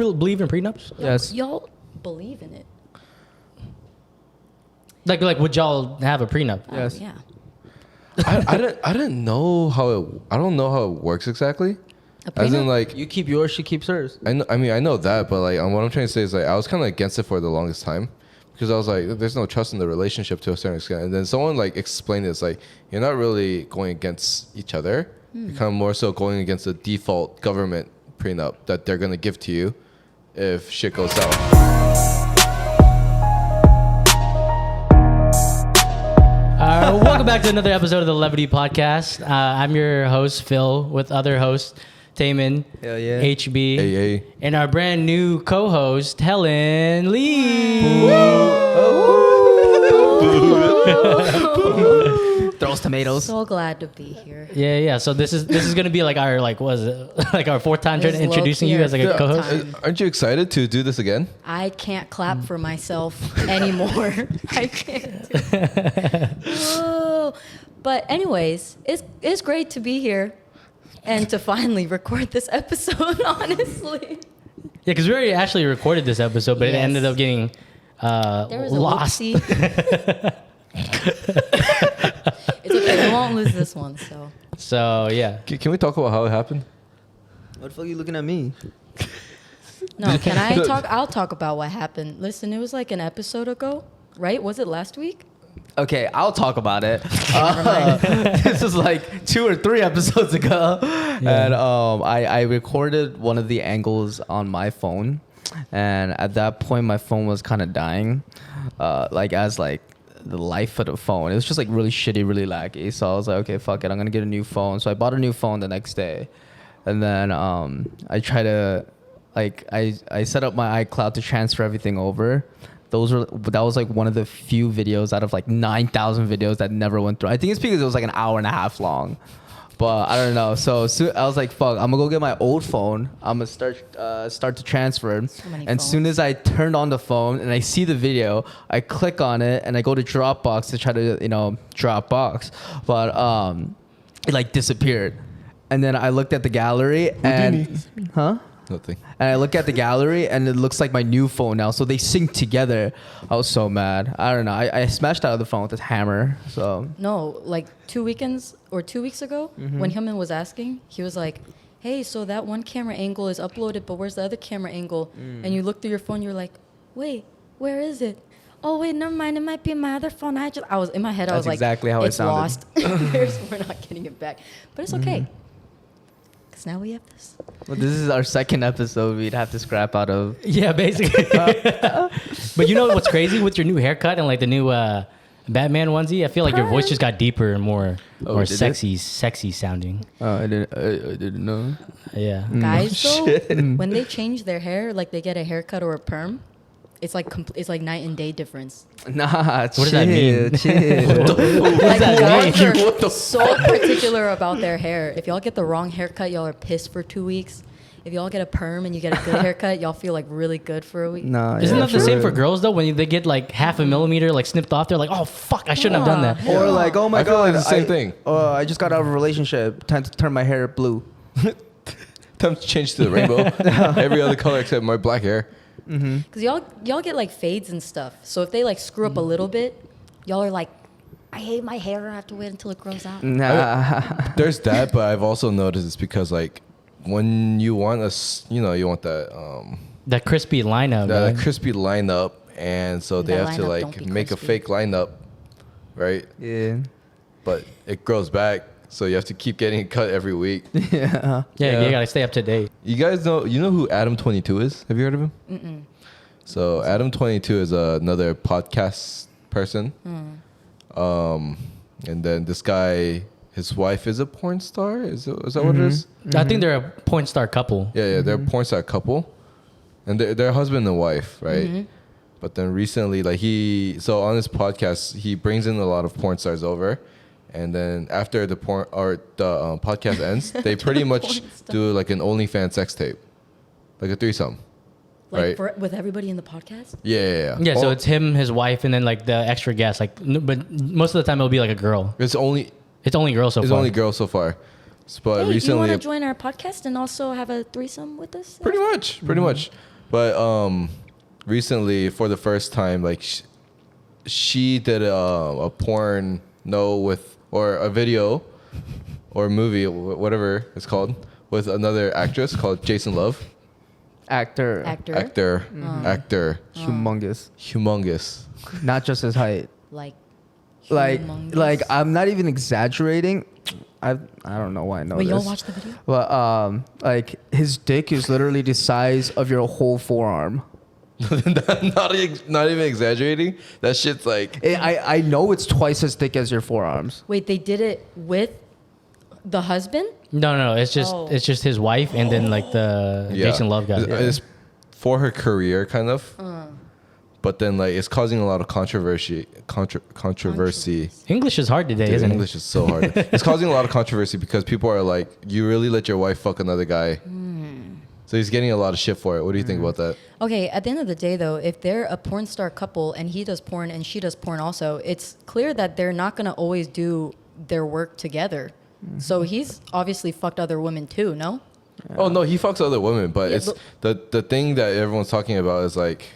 believe in prenups? Yes. Y'all believe in it? Like would y'all have a prenup? Yes. Yeah. I didn't know I don't know how it works exactly. As in, like, You keep yours, she keeps hers. I know that, but like what I'm trying to say is like I was kind of against it for the longest time because I was like, there's no trust in the relationship to a certain extent. And then someone like explained it's like you're not really going against each other. You're kind of more so going against the default government prenup that they're gonna give to you if shit goes south. Welcome back to another episode of the Levity Podcast. I'm your host, Phil, with other host, Taman, Hell yeah. HB, Hey. and our brand new co-host, Helen Lee. Throws tomatoes. So glad to be here. Yeah. So this is gonna be like our our fourth time This is introducing you low-key as like a our co-host. fifth time. Aren't you excited to do this again? I can't clap for myself anymore. I can't. Oh. But anyways, it's great to be here and to finally record this episode, honestly. Yeah, because we already actually recorded this episode, but it Yes. ended up getting There was a lost. whoopsie. It's okay, we won't lose this one, so. So yeah. Can we talk about how it happened? What the fuck are you looking at me? No, can I talk? I'll talk about what happened. Listen, it was like an episode ago, right? Was it last week? Okay, I'll talk about it. This is like 2 or 3 episodes ago. Yeah. And I recorded one of the angles on my phone. And at that point, my phone was kind of dying. As the life of the phone. It was just like really shitty, really laggy. So I was like, okay, fuck it. I'm going to get a new phone. So I bought a new phone the next day. And then I try to, I set up my iCloud to transfer everything over. That was like one of the few videos out of like 9,000 videos that never went through. I think it's because it was like an hour and a half long. But I don't know. So I was like, fuck, I'm going to go get my old phone. I'm going to start to transfer. And soon as I turned on the phone and I see the video, I click on it and I go to Dropbox to try to, Dropbox. But it like disappeared. And then I looked at the gallery and... Huh? Nothing. And I look at the gallery and it looks like my new phone now. So they sync together. I was so mad. I don't know. I smashed out of the phone with this hammer. So No, like 2 weekends or 2 weeks ago, when Hyman was asking, he was like, hey, so that one camera angle is uploaded, but where's the other camera angle? And you look through your phone, you're like, wait, where is it? Oh, wait, never mind. It might be in my other phone. I was in my head, I was That's like, exactly how it it's sounded. lost. We're not getting it back. But it's okay. Because now we have this. well, this is our second episode we'd have to scrap out of. Yeah, basically. But you know what's crazy with your new haircut and like the new Batman onesie? I feel like your voice just got deeper and more did it? sexy sounding. Oh, I didn't know. Yeah. Guys, though, shit. when they change their hair, like they get a haircut or a perm, it's like it's like night and day difference. Nah, What does that mean? Chill. Like that guys mean? are so particular about their hair. If y'all get the wrong haircut, y'all are pissed for 2 weeks. If y'all get a perm and you get a good haircut, y'all feel like really good for a week. Nah, Isn't yeah, that the same true. for girls though? When they get like half a millimeter like snipped off, they're like, "Oh fuck, I shouldn't have done that." Yeah. Or like, oh my I feel god, like it's the same thing. I just got out of a relationship. Time to turn my hair blue. Time to change to the rainbow. Every other color except my black hair. Because y'all get like fades and stuff. So if they like screw up a little bit, y'all are like, I hate my hair. I have to wait until it grows out. Nah. There's that, but I've also noticed it's because like when you want you want that That crispy lineup. that man. crispy lineup, and so they That have to lineup don't like be make a crispy. fake lineup, right? Yeah. But it grows back, so you have to keep getting it cut every week. Yeah. Yeah, you gotta stay up to date. You guys know who Adam22 is? Have you heard of him? Mm-mm. So Adam22 is another podcast person. And then this guy, his wife is a porn star. Is that what it is? I think they're a porn star couple. Yeah, they're a porn star couple, and they're husband and wife, right? But then recently, like so on his podcast, he brings in a lot of porn stars over, and then after the podcast ends, they pretty much Porn star. do like an OnlyFans sex tape, like a threesome. Like Right. with everybody in the podcast? Yeah. Yeah, so Well, it's him, his wife, and then like the extra guest. Like, but most of the time it'll be like a girl. it's only girls so far. only girls so far. But Hey, do you recently, want to join our podcast and also have a threesome with us? pretty much. But recently, for the first time, like she did a porn or a video or a movie, whatever it's called, with another actress called Jason Love. Actor. Humongous. Not just his height. Like Like I'm not even exaggerating. I don't know why I know Wait, this. y'all watch the video? But like his dick is literally the size of your whole forearm. not even exaggerating. That shit's like. I know it's twice as thick as your forearms. Wait, they did it with the husband? No. It's just his wife and then like the Jason Love guy. It's for her career, kind of. But then like it's causing a lot of controversy. English is hard today, Dude, isn't English is so hard. It's causing a lot of controversy because people are like, "You really let your wife fuck another guy?" So he's getting a lot of shit for it. What do you think about that? Okay, at the end of the day, though, if they're a porn star couple and he does porn and she does porn also, it's clear that they're not going to always do their work together. So he's obviously fucked other women too, no? Yeah. Oh, no, he fucks other women. But it's the thing that everyone's talking about is like,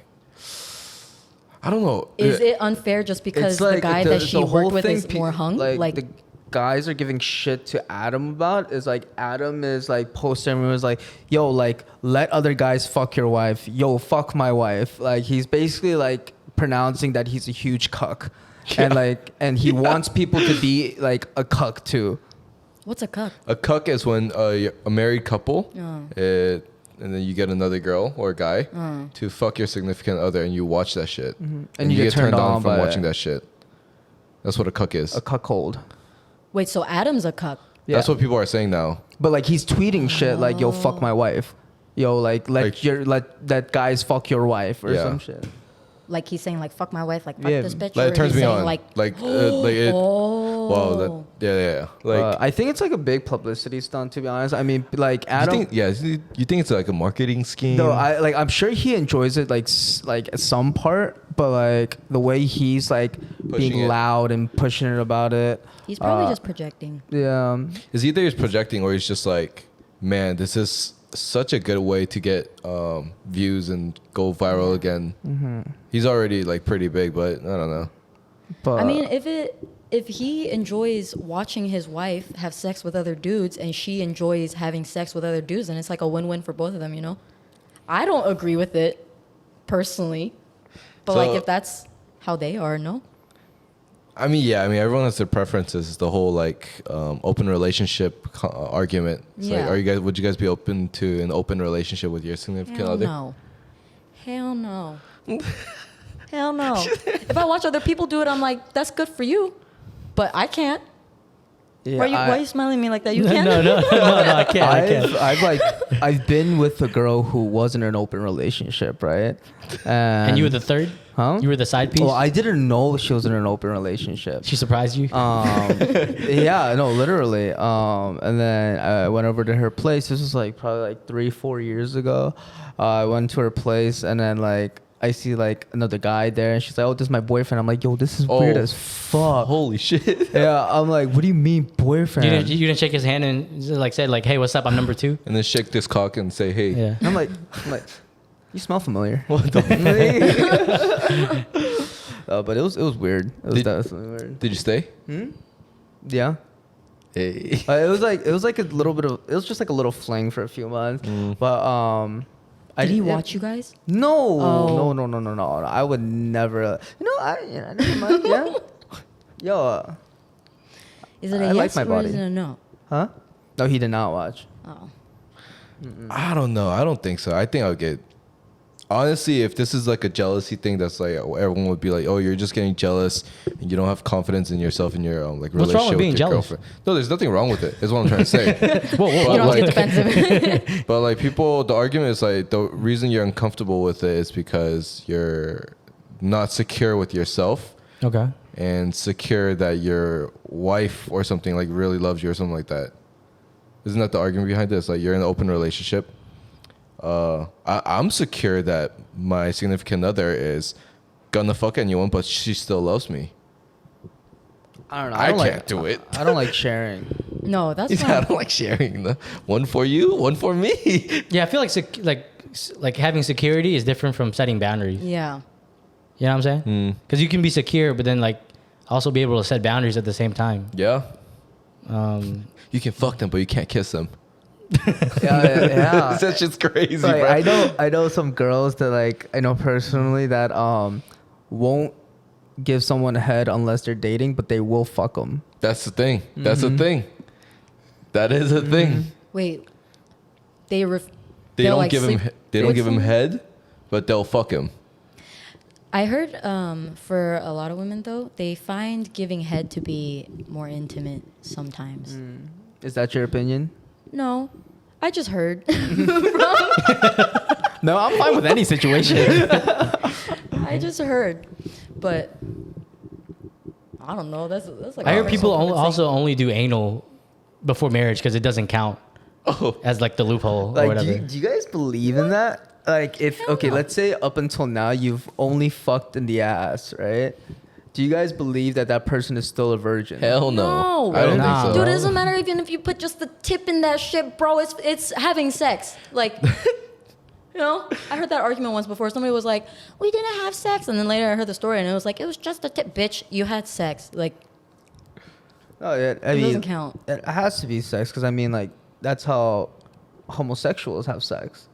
I don't know. Is it unfair just because the guy that she worked with is more hung? Like the guys are giving shit to Adam about is like Adam is like posting and was like, yo, like let other guys fuck your wife. Yo, fuck my wife. Like he's basically like pronouncing that he's a huge cuck. Yeah. And he wants people to be like a cuck too. What's a cuck? A cuck is when a married couple and then you get another girl or a guy to fuck your significant other and you watch that shit. And you get turned on from watching that shit. That's what a cuck is. A cuckold. Wait, so Adam's a cuck? Yeah. That's what people are saying now. But like he's tweeting shit like, yo, fuck my wife. Yo, like let that guys fuck your wife or some shit. Like he's saying like fuck my wife, like fuck this bitch. Like it turns me on. Like oh. Wow, yeah. Like I think it's like a big publicity stunt, to be honest. I mean, like Adam. You think it's like a marketing scheme? No, I'm sure he enjoys it like some part, but like the way he's like being loud and pushing it about it. He's probably just projecting. Yeah. It's either he's projecting or he's just like, man, this is such a good way to get views and go viral again. Mm-hmm. He's already like pretty big, but I don't know. But I mean, if he enjoys watching his wife have sex with other dudes and she enjoys having sex with other dudes, then it's like a win-win for both of them, you know? I don't agree with it personally, but like if that's how they are, no? I mean, everyone has their preferences. It's the whole like open relationship argument. It's like, would you guys be open to an open relationship with your significant other? Hell no. Hell no. If I watch other people do it, I'm like, that's good for you, but I can't. Yeah, why are you smiling at me like that? You can't? No, I can't. I've been with a girl who was in an open relationship, right? And you were the third? Huh? You were the side piece? Well, I didn't know she was in an open relationship. She surprised you? Yeah, no, literally. And then I went over to her place. This was like probably like 3-4 years ago. I went to her place and then like I see like another guy there and she's like, oh, this is my boyfriend. I'm like, yo, this is weird as fuck. Holy shit. Yeah, I'm like, what do you mean boyfriend? You didn't shake his hand and like said like, hey, what's up? I'm number 2. And then shake this cock and say, hey. Yeah. And I'm like, you smell familiar. What the but it was weird. It was definitely weird. Did you stay? Yeah. Hey. It was like a little bit of. It was just like a little fling for a few months. But Did he watch you guys? No. Oh. No. I would never. Never mind. Yeah. Yo. Is it a yes or is it a no? Huh? No, he did not watch. Oh. I don't know. I don't think so. I think I would get. Honestly, if this is like a jealousy thing, that's like everyone would be like, "Oh, you're just getting jealous, and you don't have confidence in yourself in your like What's relationship wrong with being with your jealous? girlfriend." No, there's nothing wrong with it. Is what I'm trying to say. Whoa. You don't get defensive. But like people, the argument is like the reason you're uncomfortable with it is because you're not secure with yourself. Okay. And secure that your wife or something like really loves you or something like that. Isn't that the argument behind this? Like you're in an open relationship. I'm secure that my significant other is gonna fuck anyone, but she still loves me. I don't know. I can't do it. I don't like sharing. No, that's He's fine. I don't like sharing the one for you, one for me. Yeah, I feel like having security is different from setting boundaries. Yeah. You know what I'm saying? Because you can be secure, but then like also be able to set boundaries at the same time. Yeah. You can fuck them, but you can't kiss them. Yeah. That's just crazy, Like, bro. I know some girls that like I know personally that won't give someone head unless they're dating, but they will fuck them. That's the thing. That's the thing. That is a thing. Wait. They They they'll, don't like, give him. sleep They don't with give him someone? head, but they'll fuck him. I heard for a lot of women though, they find giving head to be more intimate sometimes. Is that your opinion? No, I just heard. No, I'm fine with any situation. I just heard, but I don't know. That's like. I a heard people personal conversation. also only do anal before marriage because it doesn't count Oh, as like the loophole or Like, whatever. do you guys believe in that? Like, if okay, let's say up until now you've only fucked in the ass, right? Do you guys believe that that person is still a virgin? hell no. No. I don't Nah, think so. Dude, it doesn't matter even if you put just the tip in that shit, bro. It's having sex. Like, you know, I heard that argument once before. Somebody was like, "We didn't have sex," and then later I heard the story, and it was like, "It was just a tip, bitch. You had sex." Like, Oh, yeah. I it mean, doesn't count. it has to be sex because I mean, like, that's how homosexuals have sex.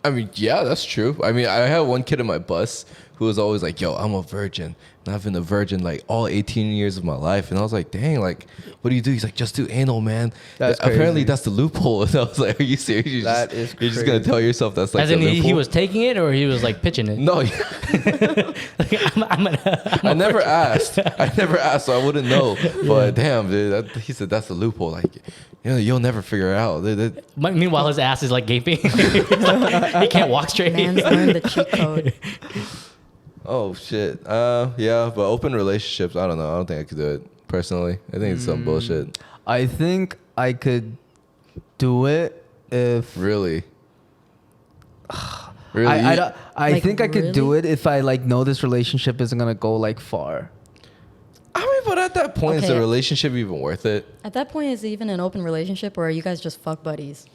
I mean, yeah, that's true. I mean, I had one kid in my bus who was always like, yo, I'm a virgin. And I've been a virgin like all 18 years of my life. And I was like, dang, like, what do you do? He's like, just do anal, man. That's Apparently, crazy. that's the loophole. And I was like, are you serious? That is You're just going to crazy. tell yourself that's like As the in he loophole? was taking it or he was like pitching it. No, I'm I never asked. I never asked, so I wouldn't know. But damn, dude, he said that's the loophole. Like, you know, you'll never figure it out. Meanwhile, his ass is like gaping. He can't walk straight. Man's learned the cheat code. Oh shit. Yeah, but open relationships, I don't know. I don't think I could do it personally. I think it's some bullshit. I think I could do it if Really. Really? I Like, think I could do really? it if I like know this relationship isn't gonna go like far. I mean, but at that point, is Okay. the relationship even worth it? At that point, is it even an open relationship, or are you guys just fuck buddies?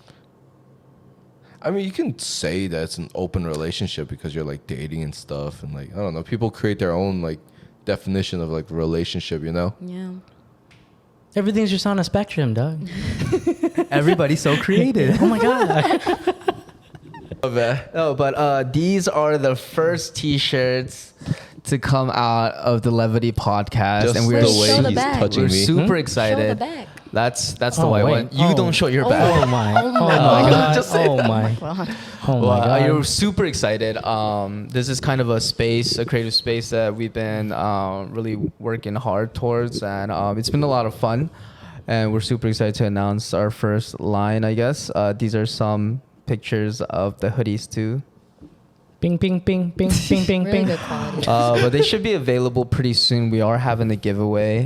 I mean, you can say that it's an open relationship because you're like dating and stuff, and like I don't know, people create their own like definition of like relationship, you know? Yeah. Everything's just on a spectrum, dog. Everybody's so creative. Oh my god. No, but these are the first T-shirts to come out of the Levity Podcast, Just and the we're Wait, show way the he's back. touching we're me. super Show the excited. back. That's the Oh, white wait. one. You Oh. don't show your Oh. back. Oh my. Oh my my god. Just say Oh my. Well, Oh my Well, god. you're super excited. This is kind of a space, a creative space that we've been really working hard towards, and it's been a lot of fun. And we're super excited to announce our first line, I guess. These are some pictures of the hoodies too. Ping ping ping ping ping ping really ping. good quality. But they should be available pretty soon. We are having a giveaway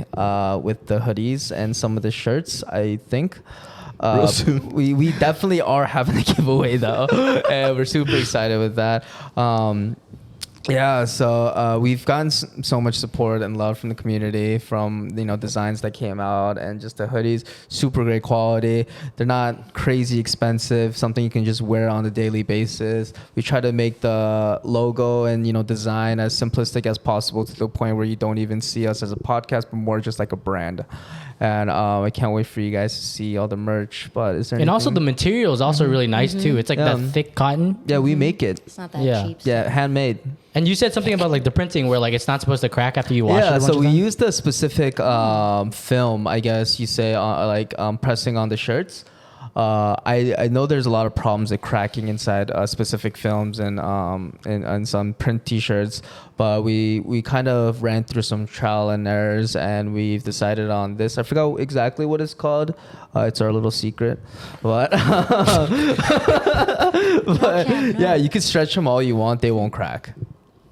with the hoodies and some of the shirts, I think. Real soon. We definitely are having a giveaway though, and we're super excited with that. Yeah, so we've gotten so much support and love from the community, from designs that came out, and just the hoodies, super great quality. They're not crazy expensive, something you can just wear on a daily basis. We try to make the logo and design as simplistic as possible, to the point where you don't even see us as a podcast, but more just like a brand. And I can't wait for you guys to see all the merch. But is there And also the anything? material is also really nice too. It's like Yeah. that thick cotton. Yeah, we make it. It's not that Yeah. cheap. Yeah, handmade. And you said something about like the printing where like it's not supposed to crack after you wash it. Yeah, a bunch so of we times? used a specific film, I guess you say, pressing on the shirts. I know there's a lot of problems with cracking inside specific films and some print T-shirts, but we kind of ran through some trial and errors, and we've decided on this. I forgot exactly what it's called. It's our little secret, but, but yeah, you can stretch them all you want; they won't crack.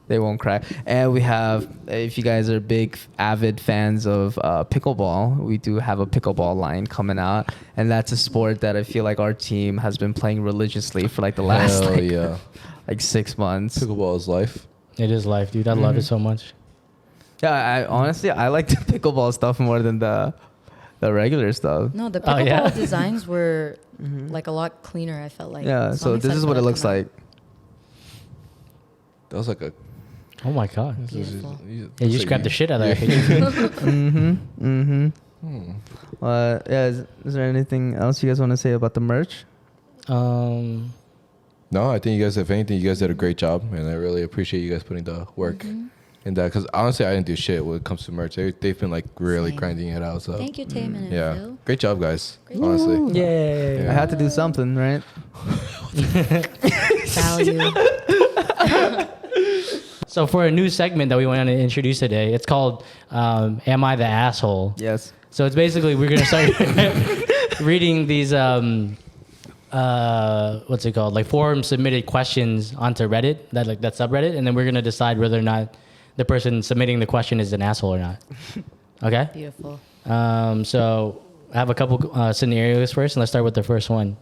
They won't crack. And we have, if you guys are big, avid fans of pickleball, we do have a pickleball line coming out. And that's a sport that I feel like our team has been playing religiously for like the last Hell yeah. like 6 months. Pickleball is life. It is life, dude. I love it so much. Yeah, I honestly, I like the pickleball stuff more than the the regular stuff. No, the pickleball yeah? designs were like a lot cleaner. I felt like. Yeah. So this is what it looks like. That was like a. Oh my god. Beautiful. Yeah, you just grabbed the shit out of that picture. Yeah. Is there anything else you guys want to say about the merch? No, I think you guys, if anything, you guys did a great job, and I really appreciate you guys putting the work in that. Because honestly, I didn't do shit when it comes to merch. They've been like really Same. grinding it out. So Thank you, Tayman and yeah, Phil. great job, guys. Great job. Honestly, Yay. I had to do something, right? Value. So for a new segment that we want to introduce today, it's called "Am I the Asshole?" Yes. So it's basically we're gonna start reading these what's it called, like forum submitted questions onto Reddit, that subreddit, and then we're gonna decide whether or not the person submitting the question is an asshole or not. Okay. Beautiful. So I have a couple scenarios first, and let's start with the first one.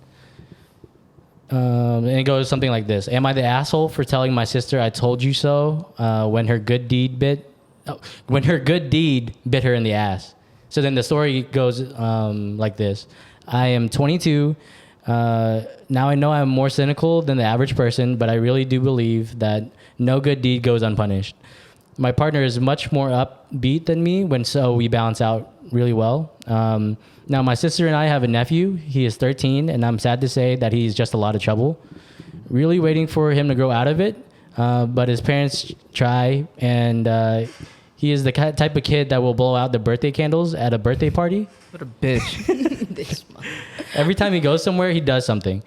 And it goes something like this: Am I the asshole for telling my sister I told you so when her good deed bit her in the ass? So then the story goes like this: I am 22. Now I know I'm more cynical than the average person, but I really do believe that no good deed goes unpunished. My partner is much more upbeat than me, so we balance out really well. Now my sister and I have a nephew. He is 13, and I'm sad to say that he's just a lot of trouble. Really waiting for him to grow out of it, but his parents try, and he is the type of kid that will blow out the birthday candles at a birthday party. What a bitch. This month. Every time he goes somewhere, he does something.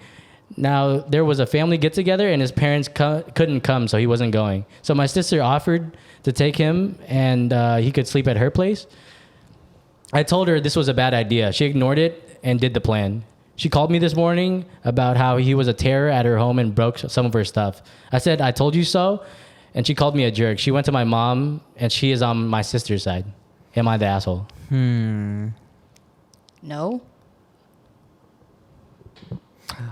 Now, there was a family get-together, and his parents couldn't come, so he wasn't going. So my sister offered to take him, and he could sleep at her place. I told her this was a bad idea. She ignored it and did the plan. She called me this morning about how he was a terror at her home and broke some of her stuff. I said, I told you so, and she called me a jerk. She went to my mom, and she is on my sister's side. Am I the asshole? No.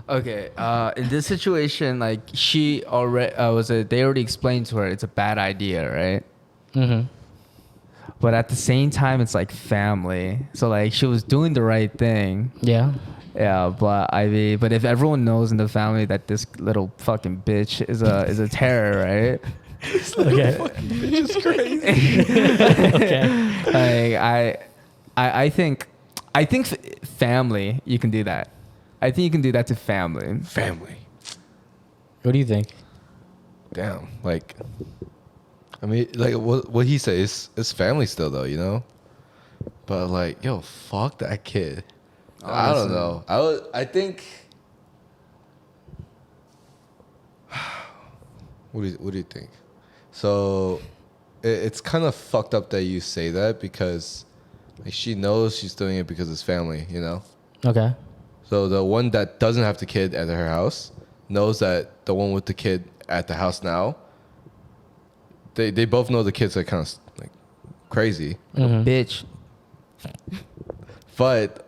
Okay. In this situation, like she already they already explained to her it's a bad idea, right? Mm-hmm. But at the same time, it's like family. So like she was doing the right thing. Yeah. Yeah, but but if everyone knows in the family that this little fucking bitch is a terror, right? Okay. It's crazy. Okay. Like I think family, you can do that. I think you can do that to family. Family. What do you think? Damn. Like, I mean, like what he says is family still though, you know. But like, yo, fuck that kid. I don't know. I think. What do you think? So, it's kind of fucked up that you say that because, like, she knows she's doing it because it's family, you know. Okay. So the one that doesn't have the kid at her house knows that the one with the kid at the house now. They both know the kids are kind of like crazy, Bitch. but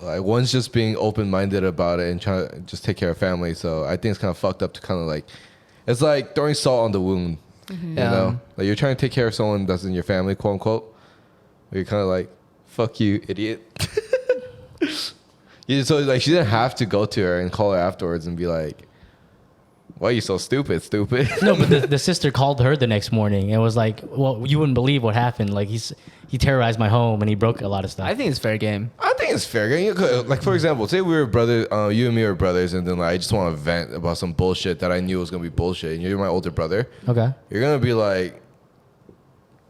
like one's just being open-minded about it and trying to just take care of family. So I think it's kind of fucked up to kind of like, it's like throwing salt on the wound. You know, like you're trying to take care of someone that's in your family, quote unquote. But you're kind of like, fuck you, idiot. Yeah, so like she didn't have to go to her and call her afterwards and be like, why are you so stupid? No, but the sister called her the next morning and was like, well, you wouldn't believe what happened. Like he terrorized my home and he broke a lot of stuff. I think it's fair game. I think it's fair. Like, for example, say we were brothers, you and me were brothers, and then like, I just want to vent about some bullshit that I knew was going to be bullshit, and you're my older brother. Okay. You're going to be like,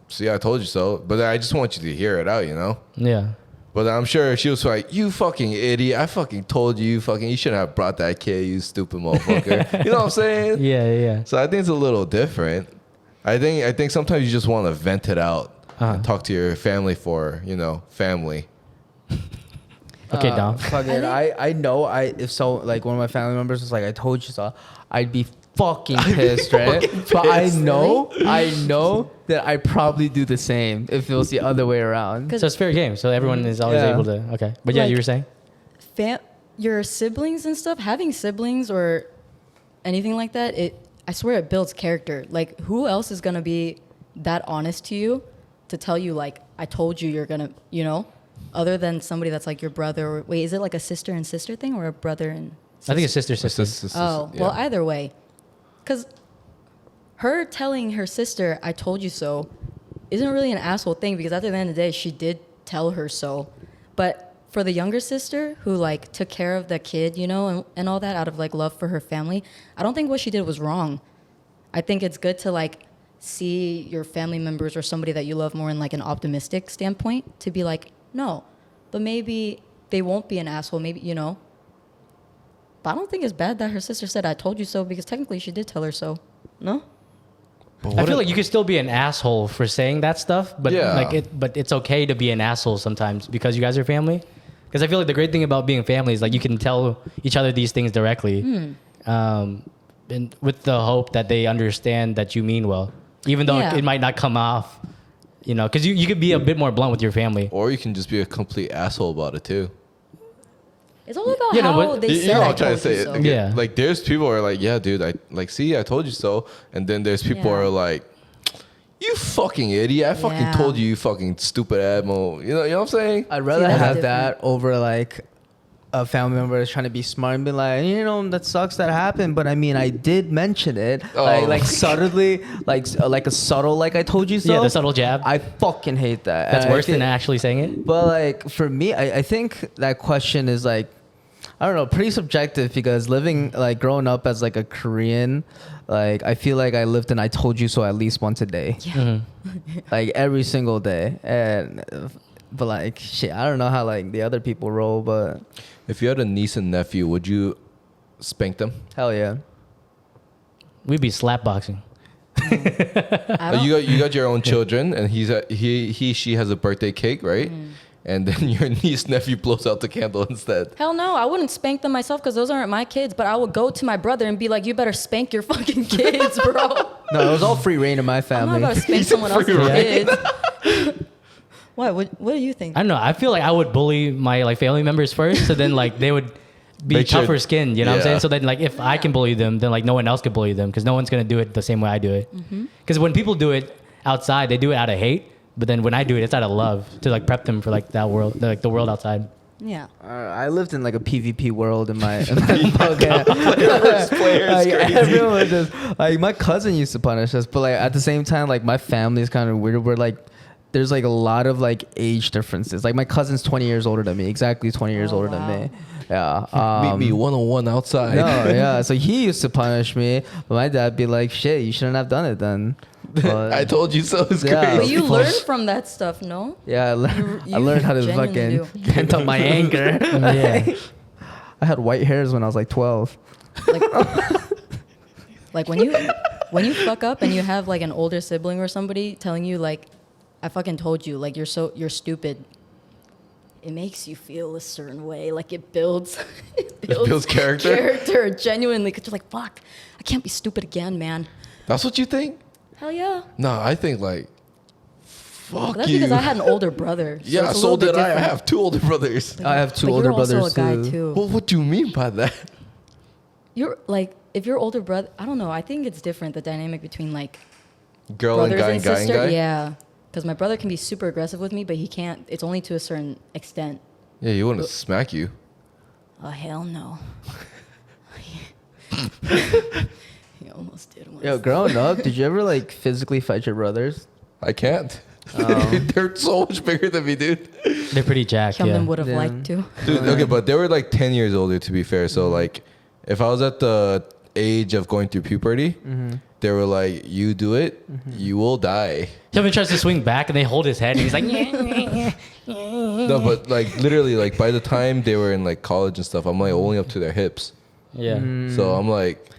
see, I told you so. But I just want you to hear it out, you know? Yeah. But I'm sure she was like, you fucking idiot. I fucking told you, you shouldn't have brought that kid, you stupid motherfucker. You know what I'm saying? Yeah. So I think it's a little different. I think sometimes you just want to vent it out and talk to your family for, family. Okay, Dom. Fuck it. I know if so, like one of my family members was like, I told you so, I'd be fucking pissed, right? But I know that I probably do the same if it was the other way around. So it's fair game. So everyone is always able to. Okay. But yeah, Like, you were saying? Your siblings and stuff, having siblings or anything like that, I swear it builds character. Like, who else is going to be that honest to you to tell you, like, I told you you're going to, other than somebody that's like your brother. Or, wait, is it like a sister and sister thing or a brother and sister? I think it's sister. Oh, well, either way. Because her telling her sister, I told you so, isn't really an asshole thing because at the end of the day, she did tell her so. But for the younger sister who like took care of the kid, you know, and all that out of like love for her family, I don't think what she did was wrong. I think it's good to like see your family members or somebody that you love more in like an optimistic standpoint to be like, no, but maybe they won't be an asshole, maybe, you know. But I don't think it's bad that her sister said, I told you so, because technically she did tell her so. No? I feel like you could still be an asshole for saying that stuff, but Yeah. but it's okay to be an asshole sometimes because you guys are family. Because I feel like the great thing about being family is like you can tell each other these things directly, and with the hope that they understand that you mean well, even though Yeah. it might not come off, you know, because you could be a bit more blunt with your family. Or you can just be a complete asshole about it too. It's all about You know, how but they You said know what I I'm trying to told say? you so. Again, Yeah. Like there's people who are like, yeah, dude, I like, see, I told you so. And then there's people who Yeah. are like, you fucking idiot. I fucking Yeah. told you, you fucking stupid ammo. You know what I'm saying? I'd rather that's have different. that over like a family member is trying to be smart and be like, you know, that sucks that happened, but I mean, I did mention it, Oh. like subtly, like a subtle, like I told you so. Yeah, the subtle jab. I fucking hate that. That's And I worse than think- actually saying it. But like for me, I think that question is like, I don't know, pretty subjective because growing up as like a Korean, like I feel like I lived in I told you so at least once a day, Yeah. like every single day, and but like shit, I don't know how like the other people roll, but If you had a niece and nephew, would you spank them? hell yeah. We'd be slapboxing. I don't, You got your own children, and she has a birthday cake, right? And then your niece nephew blows out the candle instead. hell no, I wouldn't spank them myself because those aren't my kids, but I would go to my brother and be like, you better spank your fucking kids, bro. No, it was all free reign in my I'm family. not about to spank someone else's reign. kids. What do you think? I don't know. I feel like I would bully my like family members first, so then like they would be Make sure- tougher skinned. You know what I'm Yeah. saying? So then like if I can bully them, then like no one else can bully them because no one's gonna do it the same way I do it. Because when people do it outside, they do it out of hate. But then when I do it, it's out of love to like prep them for like that world, like the world outside. Yeah. I lived in like a PvP world in my fucking Players, like, crazy. everyone was just like my cousin used to punish us, but like at the same time, like my family is kind of weird. We're like there's like a lot of like age differences. Like my cousin's 20 years older than me, exactly 20 years Oh, older wow. than me. Yeah. Meet me one-on-one outside. No, yeah. So he used to punish me, but my dad be like, "Shit, you shouldn't have done it then." But, I told you so. It's Yeah. But crazy. you learn from that stuff, no? yeah, I learned how to genuinely fucking pent up my anger. Yeah. I had white hairs when I was like 12. Like when you fuck up and you have like an older sibling or somebody telling you like, I fucking told you, like you're stupid. It makes you feel a certain way. Like it builds builds character? Character genuinely, because you're like, fuck, I can't be stupid again, man. That's what you think? Hell yeah. No, I think like, fuck That's you. because I had an older brother. So yeah, it's a so little bit did I. I different. have two older brothers. I have two But older you're also brothers a guy too. too. Well, what do you mean by that? You're like, if your older brother, I don't know. I think it's different, the dynamic between like Girl brothers and guy and and guy and sister. guy? Yeah. Because my brother can be super aggressive with me, but he can't. It's only to a certain extent. Yeah, you want to smack you. Oh, hell no. He almost did once. Yo, growing up, did you ever like physically fight your brothers? I can't. Oh. They're so much bigger than me, dude. They're pretty jacked. Hyunmin Yeah. would have Yeah. liked to. Dude, okay, but they were like 10 years older, to be fair. So, like, if I was at the age of going through puberty, they were like, you do it, you will die. Hyunmin tries to swing back and they hold his head and he's like, No, but like, literally, like, by the time they were in like college and stuff, I'm like only up to their hips. yeah. So I'm like,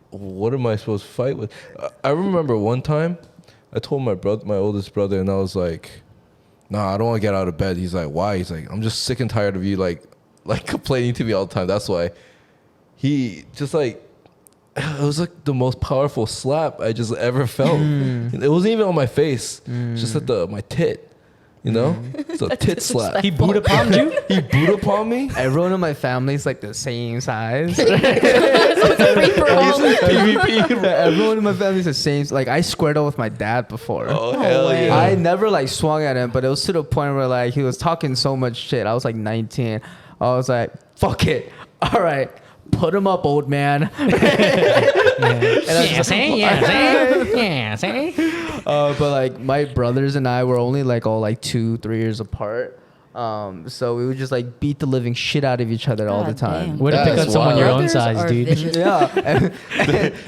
what am I supposed to fight with? I remember one time I told my brother, my oldest brother, and I was like, nah, I don't want to get out of bed. He's like, why? He's like, I'm just sick and tired of you like complaining to me all the time. That's why. He just like, it was like the most powerful slap I just ever felt. It wasn't even on my face, just at my tit. You know, it's a tit slap. He Buddha palmed you? He Buddha palmed me. Everyone in my family is like the same size. So it's a free for all. PvP. Everyone in my family is the same. Like I squared up with my dad before. Oh hell way. yeah! I never like swung at him, but it was to the point where like he was talking so much shit. I was like 19. I was like, fuck it. All right. Put him up, old man. Yeah, see? But like my brothers and I were only like all like 2-3 years apart. So we would just like beat the living shit out of each other all the God time. damn. Way to pick That's on someone your own Brothers size, are dude. vicious. Yeah.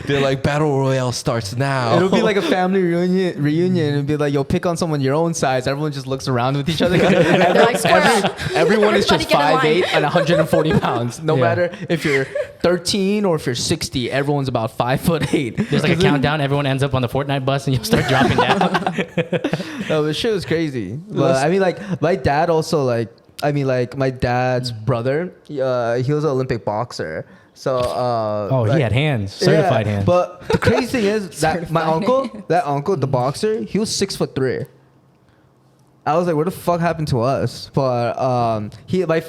They're like battle royale starts now. It'll be like a family reunion and be like, yo, pick on someone your own size. Everyone just looks around with each other. like, square up. Everyone is Everybody just get in line. 5'8" and 140 pounds. No Yeah. matter if you're 13 or if you're 60, everyone's about 5'8". There's like a countdown. Everyone ends up on the Fortnite bus, and you'll start dropping down. No, but shit was crazy. But I mean, like my dad also like my dad's brother. He was an Olympic boxer. So Oh, like- he had hands, certified hands. But the crazy thing is that my Certified. uncle, the boxer, he was 6'3". I was like, what the fuck happened to us? But he my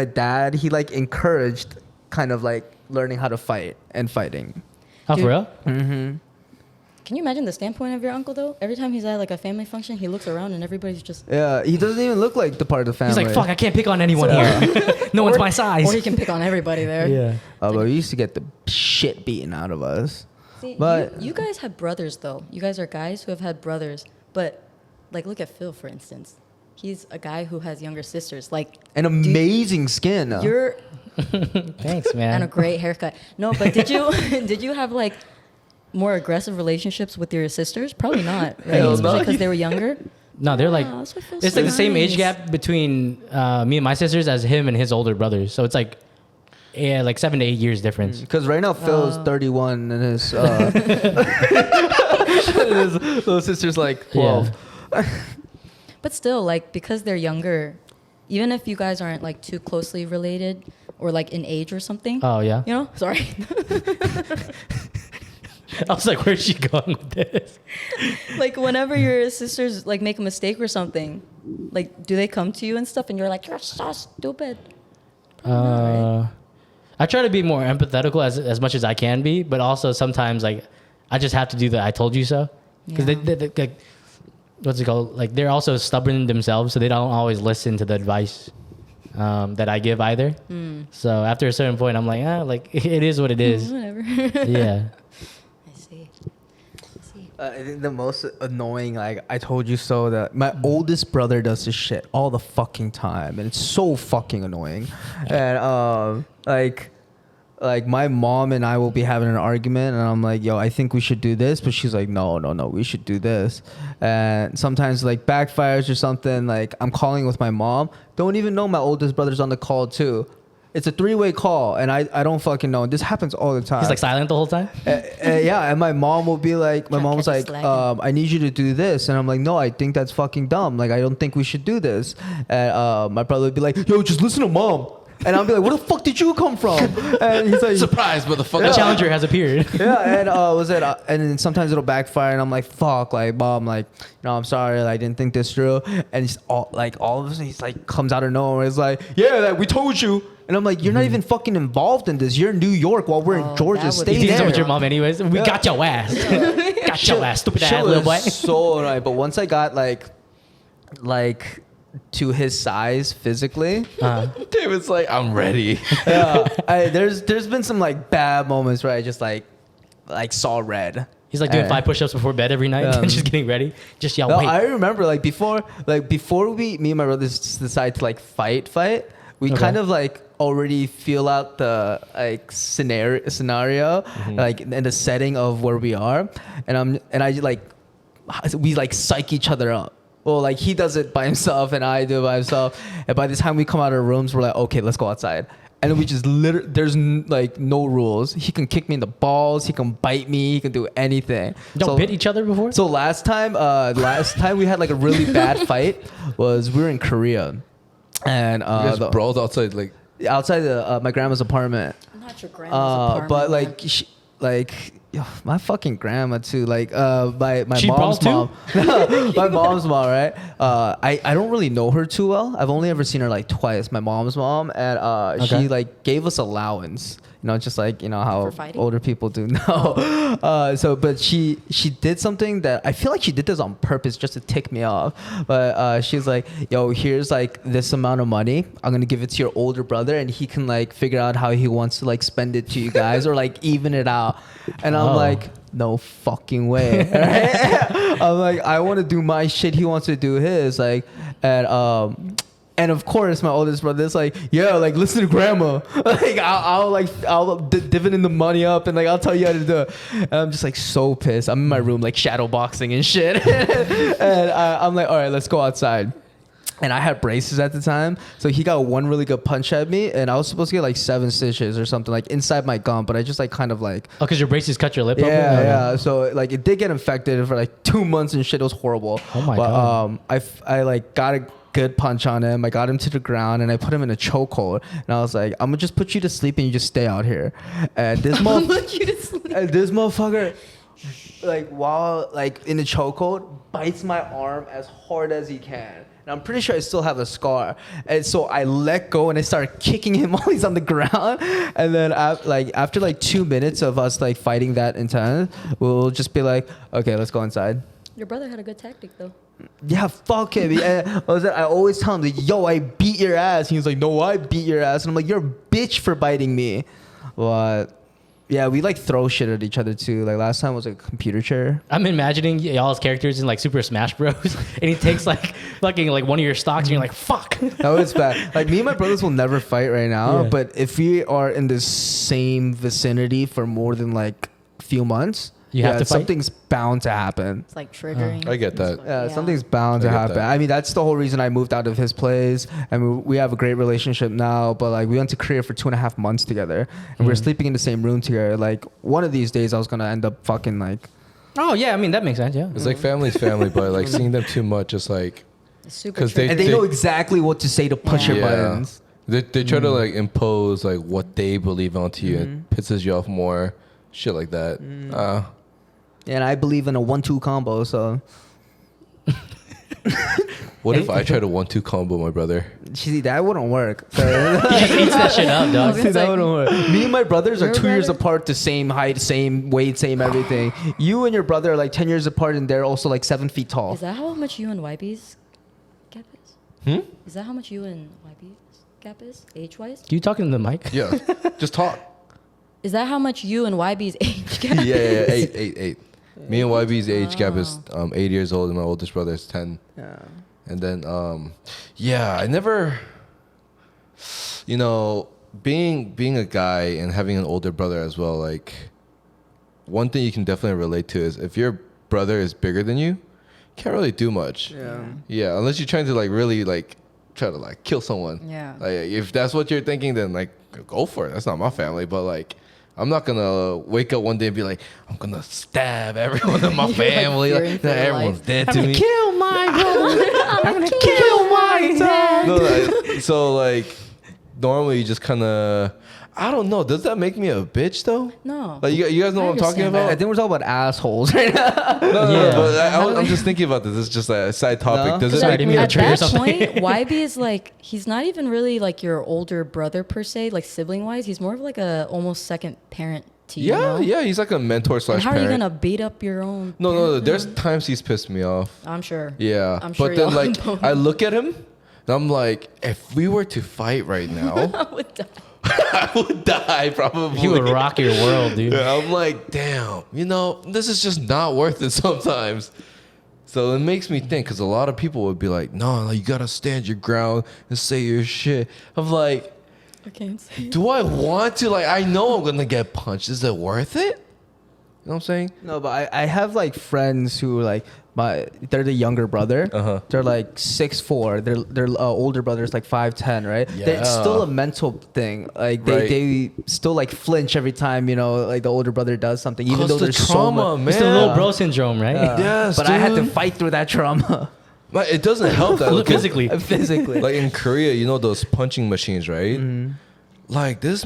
dad, he like encouraged kind of like learning how to fight and fighting. Oh, for Dude. real? Mm-hmm. Can you imagine the standpoint of your uncle though? Every time he's at like a family function, he looks around and everybody's just. Yeah, he doesn't even look like the part of the family. He's like, fuck, I can't pick on anyone here. No one's my size. Or he can pick on everybody there. Yeah. But we used to get the shit beaten out of us. See, But- you guys have brothers though. You guys are guys who have had brothers, but like look at Phil for instance. He's a guy who has younger sisters. Like An amazing skin. you're Thanks, man. and a great haircut. No, but did you have like more aggressive relationships with your sisters? Probably not, right? Hell no. Especially because they were younger. No, they're like, Wow, that's what feels it's so like the same age nice. gap between me and my sisters as him and his older brothers. So it's like, yeah, like 7 to 8 years difference. Because right now Phil's 31 and his, his little sister's like 12. But still, like because they're younger, even if you guys aren't like too closely related or like in age or something, Oh, yeah. you know, sorry. I was like, where's she going with this? Like whenever your sisters like make a mistake or something, like do they come to you and stuff and you're like, you're so stupid? I try to be more empathetical as much as I can be, but also sometimes like I just have to do the I told you so. Because Yeah. they like, what's it called? Like they're also stubborn themselves, so they don't always listen to the advice that I give either. So after a certain point, I'm like, like it is what it is. Whatever. Yeah. I see. I think the most annoying, like, I told you so, that my oldest brother does this shit all the fucking time, and it's so fucking annoying. And like my mom and I will be having an argument, and I'm like, yo, I think we should do this, but she's like, no, we should do this. And sometimes like backfires or something. Like I'm calling with my mom, don't even know my oldest brother's on the call too. It's a 3-way call, and I don't fucking know. This happens all the time. He's like silent the whole time. Yeah, and my mom will be like, my Trying to mom's catch like, us slacking. I need you to do this, and I'm like, no, I think that's fucking dumb. Like, I don't think we should do this. And my brother would be like, yo, just listen to mom. And I'll be like, where the fuck did you come from? And he's like, Surprise, The motherfucker. challenger has appeared. yeah, and and then sometimes it'll backfire, and I'm like, fuck, like mom, like, no, I'm sorry, like, I didn't think this through. And he's all of a sudden he's like comes out of nowhere. He's like, yeah, like, we told you. And I'm like, you're not even fucking involved in this. You're in New York while we're in Oh, Georgia. that would Stay be You think so there. with your mom anyways? We Yeah. got your ass. Got your ass, stupid ass Shit little boy. was so annoying. But once I got like to his size physically, David's like, I'm ready. yeah, there's been some like bad moments where I just like saw red. He's like doing 5 push-ups before bed every night and just getting ready. Just yell, No, wait. I remember before me and my brothers decide to like fight. We Okay. kind of like already feel out the like scenario, like in the setting of where we are, and we like psych each other up. Well, like he does it by himself and I do it by himself, and by the time we come out of our rooms, we're like, okay, let's go outside. And then we just there's like no rules. He can kick me in the balls. He can bite me. He can do anything. Don't bit each other before? So last time we had like a really bad fight was we were in Korea, and You guys the- brawled outside, like, outside my grandma's apartment. Not your grandma's apartment. But man. like Yo, my fucking grandma too. Like my She mom's brawls mom. My mom's mom, right? I don't really know her too well. I've only ever seen her like twice. My mom's mom, and she like gave us allowance. You know, just like you know how older people do. No, but she did something that I feel like she did this on purpose just to tick me off. But she's like, "Yo, here's like this amount of money. I'm gonna give it to your older brother, and he can like figure out how he wants to like spend it to you guys or like even it out." And I'm like, no fucking way. Right? I'm like, I want to do my shit. He wants to do his. Like, and of course, my oldest brother is like, yeah, like listen to grandma. Like, I'll dividend the money up and like I'll tell you how to do it. And I'm just like so pissed. I'm in my room like shadow boxing and shit. And I'm like, all right, let's go outside. And I had braces at the time, so he got one really good punch at me, and I was supposed to get like 7 stitches or something like inside my gum, but I just like kind of like because your braces cut your lip. Yeah. So like it did get infected for like 2 months and shit. It was horrible. Oh my god. I like got a good punch on him. I got him to the ground and I put him in a chokehold. And I was like, I'm gonna just put you to sleep and you just stay out here. And this motherfucker, like while like in the chokehold, bites my arm as hard as he can. And I'm pretty sure I still have a scar. And so I let go and I started kicking him while he's on the ground. And then after like 2 minutes of us like fighting that intense, we'll just be like, okay, let's go inside. Your brother had a good tactic though. Yeah, fuck him. And I always tell him, like, yo, I beat your ass. He was like, no, I beat your ass. And I'm like, you're a bitch for biting me. But yeah, we like throw shit at each other too. Like last time was a computer chair. I'm imagining y'all's characters in like Super Smash Bros. And he takes like fucking like one of your stocks and you're like, fuck. That was bad. Like me and my brothers will never fight right now. Yeah. But if we are in the same vicinity for more than like a few months, you have to fight? Something's bound to happen. It's like triggering. I get that. Yeah, something's bound to happen. That. I mean, that's the whole reason I moved out of his place. I mean, we have a great relationship now, but like we went to Korea for 2.5 months together, and we were sleeping in the same room together. Like one of these days, I was gonna end up fucking like. Oh yeah, I mean that makes sense. Yeah, it's like family's family, but like seeing them too much, it's like because they know exactly what to say to push your buttons. They try to like impose like what they believe onto you, and pisses you off more. Shit like that. And I believe in a 1-2 combo, so. What if I try to 1-2 combo my brother? See, that wouldn't work. He just eats that shit up, dog. See, that wouldn't work. Me and my brothers are 2 years apart, the same height, same weight, same everything. You and your brother are like 10 years apart, and they're also like 7 feet tall. Is that how much you and YB's gap is? Is that how much you and YB's gap is, age-wise? You talking to the mic? Yeah, just talk. Is that how much you and YB's age gap Yeah, 8. Me and YB's age gap is 8 years old, and my oldest brother is 10. Yeah. And then, I never, you know, being a guy and having an older brother as well, like, one thing you can definitely relate to is if your brother is bigger than you, can't really do much. Yeah, unless you're trying to, like, really, like, try to, like, kill someone. Yeah. Like, if that's what you're thinking, then, like, go for it. That's not my family, but, like, I'm not gonna wake up one day and be like, I'm gonna stab everyone in my family. Like, everyone's dead to me. Kill my brother. I'm gonna kill my dad. No, so like, normally you just kind of, I don't know. Does that make me a bitch though? No. Like you guys know what I'm talking about? I think we're talking about assholes right now. No, but I'm just thinking about this. It's just a side topic. No? Does it make me a at trigger that something? point, YB is like, he's not even really like your older brother per se, like sibling wise. He's more of like a almost second parent to you. Yeah. He's like a mentor / And how parent. are you gonna beat up your own? No. There's times he's pissed me off. I'm sure. Yeah, I'm sure. But then y'all like both- I look at him, and I'm like, if we were to fight right now, I would die. I would die probably. He would rock your world, dude. Yeah, I'm like, damn, you know, this is just not worth it sometimes. So it makes me think, because a lot of people would be like, no, you gotta stand your ground and say your shit. I'm like, I can't say. do I want to? Like, I know I'm gonna get punched. Is it worth it? You know what I'm saying? No, but I have like friends who like they're the younger brother. They're like 6'4". Their older brother's like 5'10", right? Yeah. It's still a mental thing. Like they still like flinch every time, you know, like the older brother does something, even though there's trauma, so much. man. It's the little bro syndrome, right? Yes, But I had to dude. fight through that trauma. But it doesn't help that Physically. Physically. Like in Korea, you know those punching machines, right? like this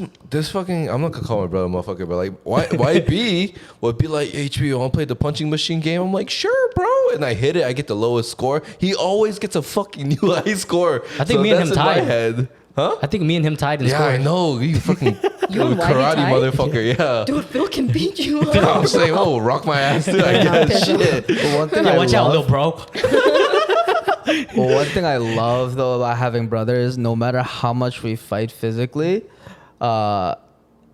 fucking, I'm not gonna call my brother a motherfucker, but like YB would be like, HB, you wanna play the punching machine game? I'm like, sure, bro. And I hit it, I get the lowest score. He always gets a fucking new high score. I think me and him that's in tied. my head. Huh? I think me and him tied in Yeah, score. I know. You fucking You and YB karate tied? motherfucker, yeah. Dude, Phil can beat you. I'm saying, oh, rock my ass, dude. I guess. Shit. But one thing Yeah, I watch out, love, little bro. well, one thing I love though about having brothers, no matter how much we fight physically,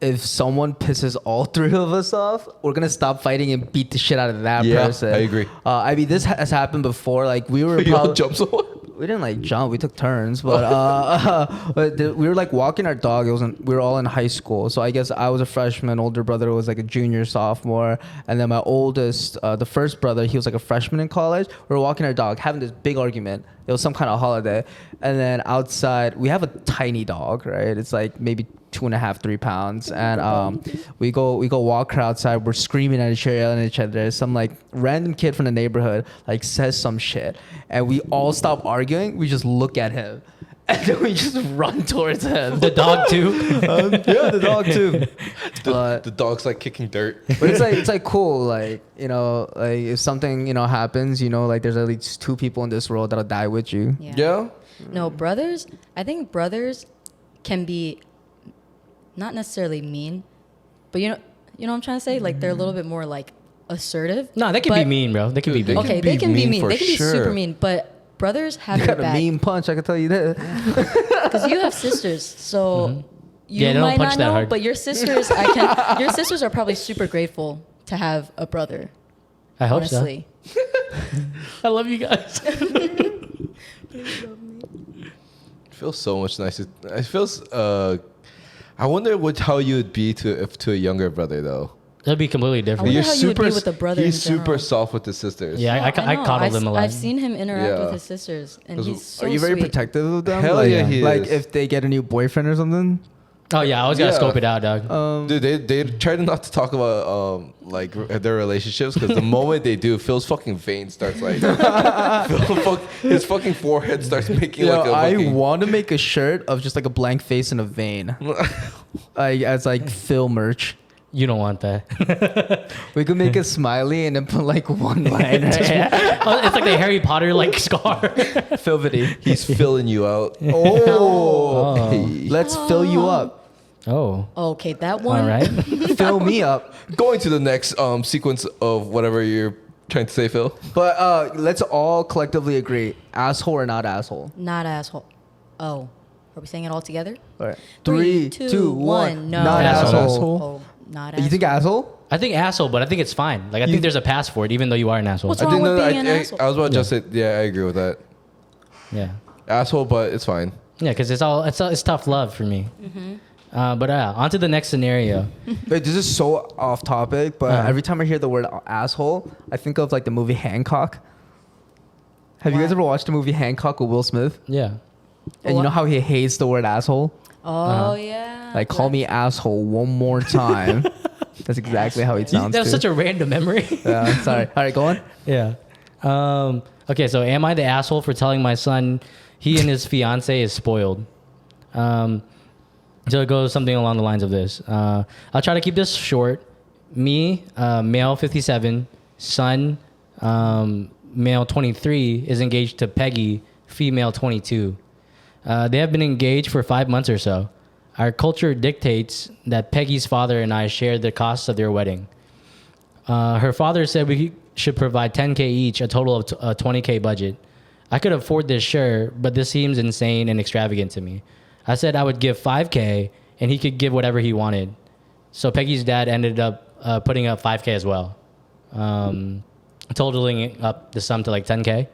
if someone pisses all three of us off, we're gonna stop fighting and beat the shit out of that Yeah, person. I agree. I mean, this has happened before. Like we were You all probably, jump someone? we didn't like jump. We took turns, but we were like walking our dog. We were all in high school, so I guess I was a freshman. Older brother was like a junior, sophomore, and then my oldest, the first brother, he was like a freshman in college. We were walking our dog, having this big argument. It was some kind of holiday, and then outside we have a tiny dog, right? It's like maybe 2.5, 3 pounds, and we go walk her outside. We're screaming at each other, yelling at each other. Some like random kid from the neighborhood like says some shit, and we all stop arguing. We just look at him, and then we just run towards him. The dog too. Yeah, the dog too. The dog's like kicking dirt. But it's like cool, like, you know, like if something, you know, happens, you know, like there's at least 2 people in this world that'll die with you. Yeah? No, brothers, I think brothers can be not necessarily mean, but you know what I'm trying to say? Like they're a little bit more like assertive. No, they can be but- mean, bro. They can Dude, be mean. Okay, be they can be mean mean. for They can be super sure. mean, but brothers have You your got a back. mean punch, I can tell you that. Because you have sisters, so you Yeah, they don't might punch not that know, hard. but your sisters, your sisters are probably super grateful to have a brother. I hope Honestly, so. I love you guys. It feels so much nicer. It feels, I wonder how you would be to a younger brother, though. It'll be completely I different. wonder how you would be with a brother He's in general. super soft with his sisters. Yeah, I know. coddle them a lot. I've seen him interact Yeah. with his sisters, and 'Cause he's so Are you very sweet. protective of them? Hell like, yeah, he like is. if they get a new boyfriend or something? Oh yeah, I always gotta Yeah. scope it out, dog. Dude, they try to not to talk about like their relationships, because the moment they do, Phil's fucking vein starts like his fucking forehead starts making Yo, like a I fucking, want to make a shirt of just like a blank face and a vein. As like Phil merch. You don't want that. We could make a smiley and then put like one line. Right? Oh, it's like the Harry Potter like scar. Philvity. he's filling you out. Oh. Hey. Let's fill you up. Oh, Okay, that one. all right. Fill me up. Going to the next sequence of whatever you're trying to say, Phil. But let's all collectively agree. Asshole or not asshole? Not asshole. Oh, are we saying it all together? All right. 3, 3, 2, 1. No. Not Asshole. asshole. Oh, not asshole. You think asshole? I think asshole, but I think it's fine. Like I think there's a pass for it, even though you are an asshole. What's wrong with being an asshole? I was about to just say, yeah, I agree with that. Yeah, Asshole, but it's fine. yeah, because it's tough love for me. But on to the next scenario. Wait, this is so off topic, but every time I hear the word asshole, I think of like the movie Hancock. Have you guys Why? ever watched the movie Hancock with Will Smith? Yeah. And you know how he hates the word asshole? Oh, yeah. Like, call me asshole one more time. That's exactly how he sounds. That was too. such a random memory. Yeah, sorry. All right, go on. Yeah. Okay, so am I the asshole for telling my son he and his fiance is spoiled? So it goes something along the lines of this. I'll try to keep this short. Me, male 57, son, male 23, is engaged to Peggy, female 22. They have been engaged for 5 months or so. Our culture dictates that Peggy's father and I share the costs of their wedding. Her father said we should provide $10K each, a total of a $20K budget. I could afford this, sure, but this seems insane and extravagant to me. I said I would give $5K and he could give whatever he wanted. So Peggy's dad ended up putting up $5K as well, totaling up the sum to like $10K.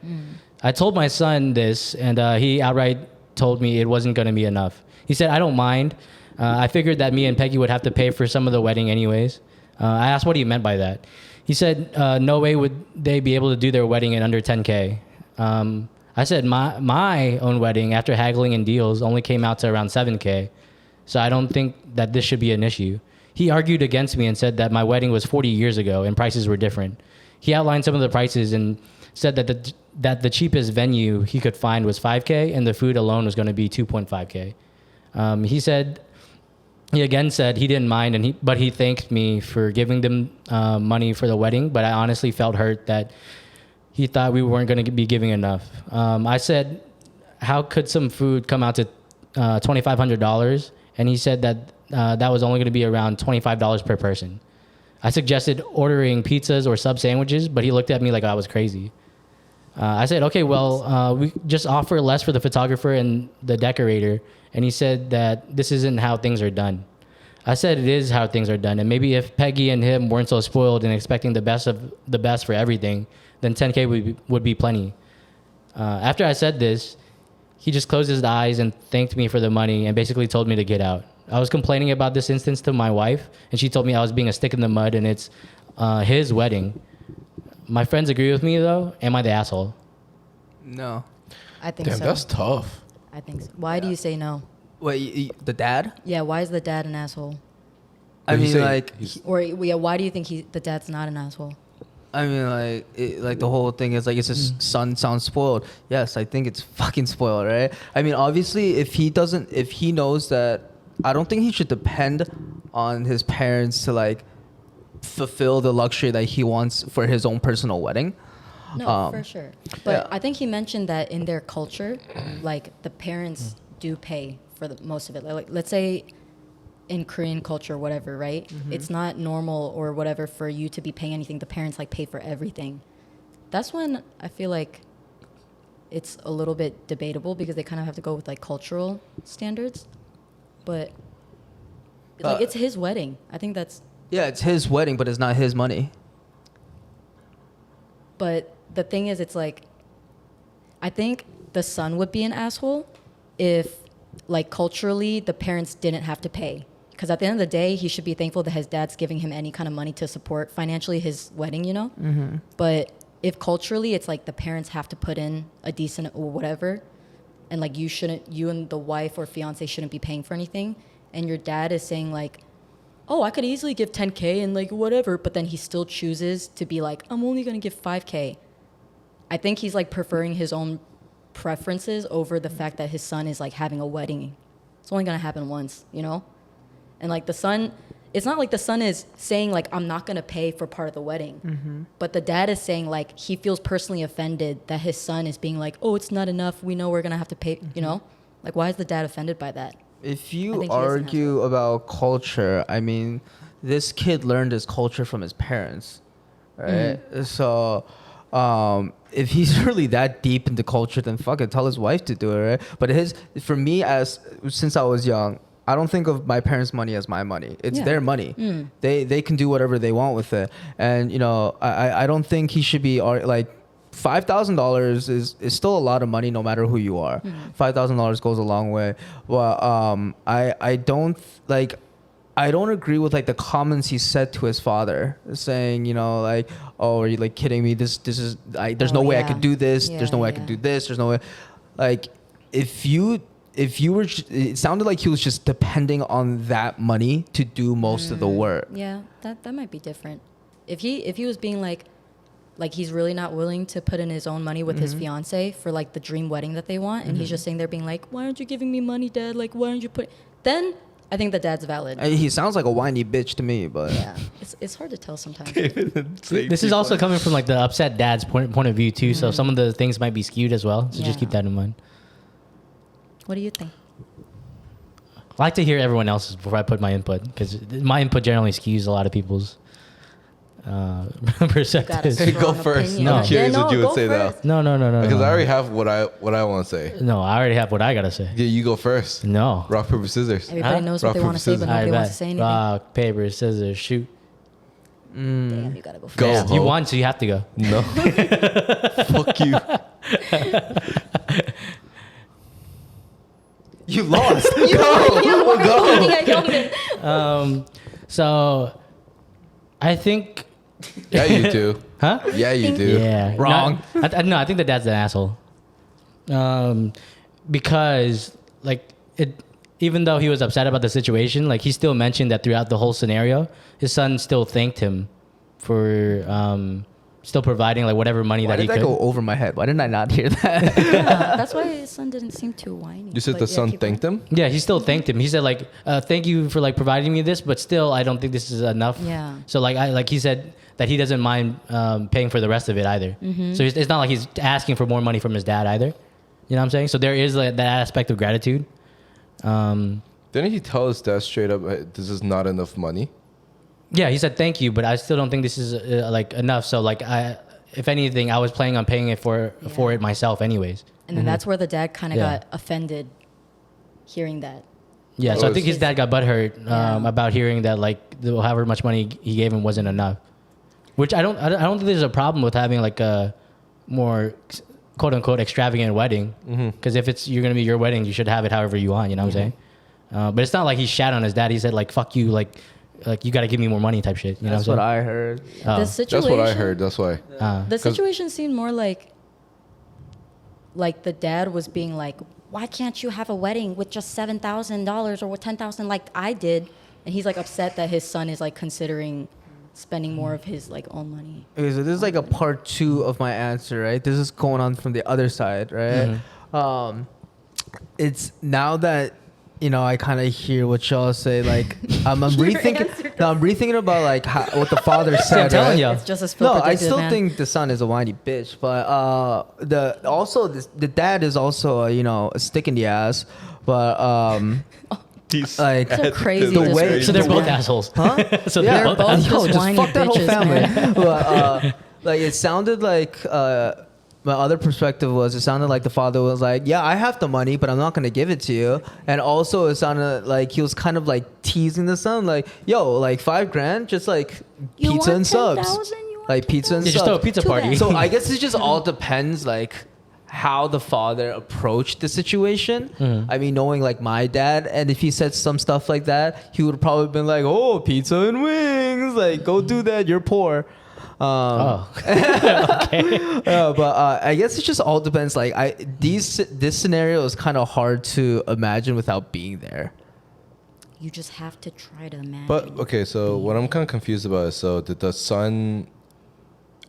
I told my son this, and he outright told me it wasn't going to be enough. He said, I don't mind. I figured that me and Peggy would have to pay for some of the wedding anyways. I asked what he meant by that. He said, no way would they be able to do their wedding in under $10K. I said, my own wedding, after haggling and deals, only came out to around $7K. So I don't think that this should be an issue. He argued against me and said that my wedding was 40 years ago and prices were different. He outlined some of the prices and said that the cheapest venue he could find was $5K and the food alone was going to be $2.5K. He said he again said he didn't mind, but he thanked me for giving them money for the wedding. But I honestly felt hurt that he thought we weren't going to be giving enough. I said, how could some food come out to $2,500? And he said that that was only going to be around $25 per person. I suggested ordering pizzas or sub sandwiches, but he looked at me like I was crazy. I said, okay, well, we just offer less for the photographer and the decorator. And he said that this isn't how things are done. I said it is how things are done. And maybe if Peggy and him weren't so spoiled and expecting the best of the best for everything, then 10K would be plenty. After I said this, he just closed his eyes and thanked me for the money and basically told me to get out. I was complaining about this instance to my wife, and she told me I was being a stick in the mud, and it's his wedding. My friends agree with me, though. Am I the asshole? No. I think Damn, so. that's tough. I think so. Why do you say no? Wait, the dad? Yeah, why is the dad an asshole? I Did he mean, say like, he's- Or yeah, why do you think the dad's not an asshole? I mean, like the whole thing is like, it's his son sounds spoiled. Yes, I think it's fucking spoiled, right? I mean, obviously, if he knows that, I don't think he should depend on his parents to like fulfill the luxury that he wants for his own personal wedding. No, for sure. But yeah. I think he mentioned that in their culture, like the parents do pay for the most of it. Like let's say in Korean culture, whatever, right? It's not normal or whatever for you to be paying anything. The parents like pay for everything. That's when I feel like it's a little bit debatable because they kind of have to go with like cultural standards. But like it's his wedding. I think that's. Yeah, it's his wedding, but it's not his money. But the thing is, it's like, I think the son would be an asshole if, like, culturally, the parents didn't have to pay. Because at the end of the day, he should be thankful that his dad's giving him any kind of money to support financially his wedding, you know? Mm-hmm. But if culturally, it's like the parents have to put in a decent or whatever, and, like, you and the wife or fiance shouldn't be paying for anything, and your dad is saying, like, oh, I could easily give 10K and, like, whatever, but then he still chooses to be like, I'm only going to give 5K. I think he's like preferring his own preferences over the fact that his son is like having a wedding. It's only gonna happen once, you know? And like the son, it's not like the son is saying like, I'm not gonna pay for part of the wedding. But the dad is saying like, he feels personally offended that his son is being like, oh, it's not enough. We know we're gonna have to pay, you know? Like, why is the dad offended by that? If I you think he is an argue about culture, I mean, this kid learned his culture from his parents, right? So, if he's really that deep into culture, then fucking tell his wife to do it, right? But for me, since I was young, I don't think of my parents' money as my money. It's their money. They can do whatever they want with it, and you know, I don't think he should be like. $5,000 is still a lot of money no matter who you are. $5,000 goes a long way. Well, I don't agree with like the comments he said to his father, saying, you know, like, oh, are you like kidding me? This is there's no way I could do this. There's no way I could do this. There's no way. Like, if you were, it sounded like he was just depending on that money to do most of the work. Yeah, that might be different. If he was being like he's really not willing to put in his own money with his fiance for like the dream wedding that they want, and he's just saying there being like, why aren't you giving me money, Dad? Like, why aren't you then I think the dad's valid. He sounds like a whiny bitch to me, but yeah, it's hard to tell sometimes. This is also coming from like the upset dad's point of view too. So some of the things might be skewed as well. So just keep that in mind. What do you think? I like to hear everyone else's before I put my input, because my input generally skews a lot of people's perspectives. Strong Go first. opinion. No. I'm curious Yeah, what you would go say first. now. No. Because I already have what I want to say. No, I already have what I gotta say. Yeah, you go first. No. Rock, paper, scissors. Everybody knows what Rock, they want to paper, say, but scissors. nobody Alright, wants bet. to say anything. Rock, paper, scissors, shoot. Damn, you gotta go first. Go. Yeah, you won, so you have to go. No. Fuck you. you lost. So I think. Yeah, you do. Huh? Yeah, you do. Yeah. Wrong. No, I think the dad's an asshole. Because like even though he was upset about the situation, like he still mentioned that throughout the whole scenario, his son still thanked him for still providing like whatever money Why that he did that could. go over my head? Why didn't I not hear that? Yeah, that's why his son didn't seem too whiny. You said But the yeah, son keep thanked going. him. Yeah, he still thanked him. He said like, "Thank you for like providing me this, but still, I don't think this is enough." Yeah. So like he said that he doesn't mind paying for the rest of it either. Mm-hmm. So it's not like he's asking for more money from his dad either. You know what I'm saying? So there is like that aspect of gratitude. Didn't he tell his dad straight up, "Hey, this is not enough money"? Yeah, he said thank you, but I still don't think this is like enough. So like if anything, I was planning on paying it for it myself anyways. And then that's where the dad kind of Yeah. got offended hearing that. Yeah, so I think his dad got butthurt Yeah. about hearing that like however much money he gave him wasn't enough. Which I don't think there's a problem with having like a more quote unquote extravagant wedding. Because if you're gonna be your wedding, you should have it however you want. You know what I'm saying? But it's not like he shat on his dad. He said like "fuck you," like you got to give me more money type shit. You That's know what what I heard. I'm The saying? situation, That's what I heard. That's why. The situation seemed more like the dad was being like, why can't you have a wedding with just $7,000 or with $10,000 like I did? And he's like upset that his son is like considering spending more of his like own money. Okay, so this is like a part 2 of my answer, right? This is going on from the other side, right? It's now that I kind of hear what y'all say. Like, I'm rethinking. No, I'm rethinking about like what the father said. I'm telling right? you. It's just as No, filthy I as it, still man. think the son is a whiny bitch, but the dad is also a stick in the ass. But like It's a crazy the way- description. So they're both way- assholes. huh? So Yeah, they're both both assholes. just just whiny fuck that whole bitches, family. man. But like it sounded like my other perspective was it sounded like the father was like, yeah, I have the money, but I'm not gonna give it to you. And also it sounded like he was kind of like teasing the son, like, yo, like $5,000, just like You pizza want and subs, 10,000? You want like pizza and Yeah, just throw a subs. pizza Too party. bad. So I guess it just all depends like how the father approached the situation. I mean, knowing like my dad, and if he said some stuff like that, he would have probably been like, oh, pizza and wings, like go do that, you're poor. But I guess it just all depends. Like this scenario is kind of hard to imagine without being there. You just have to try to imagine. But okay, so what I'm kind of confused about is, so did the son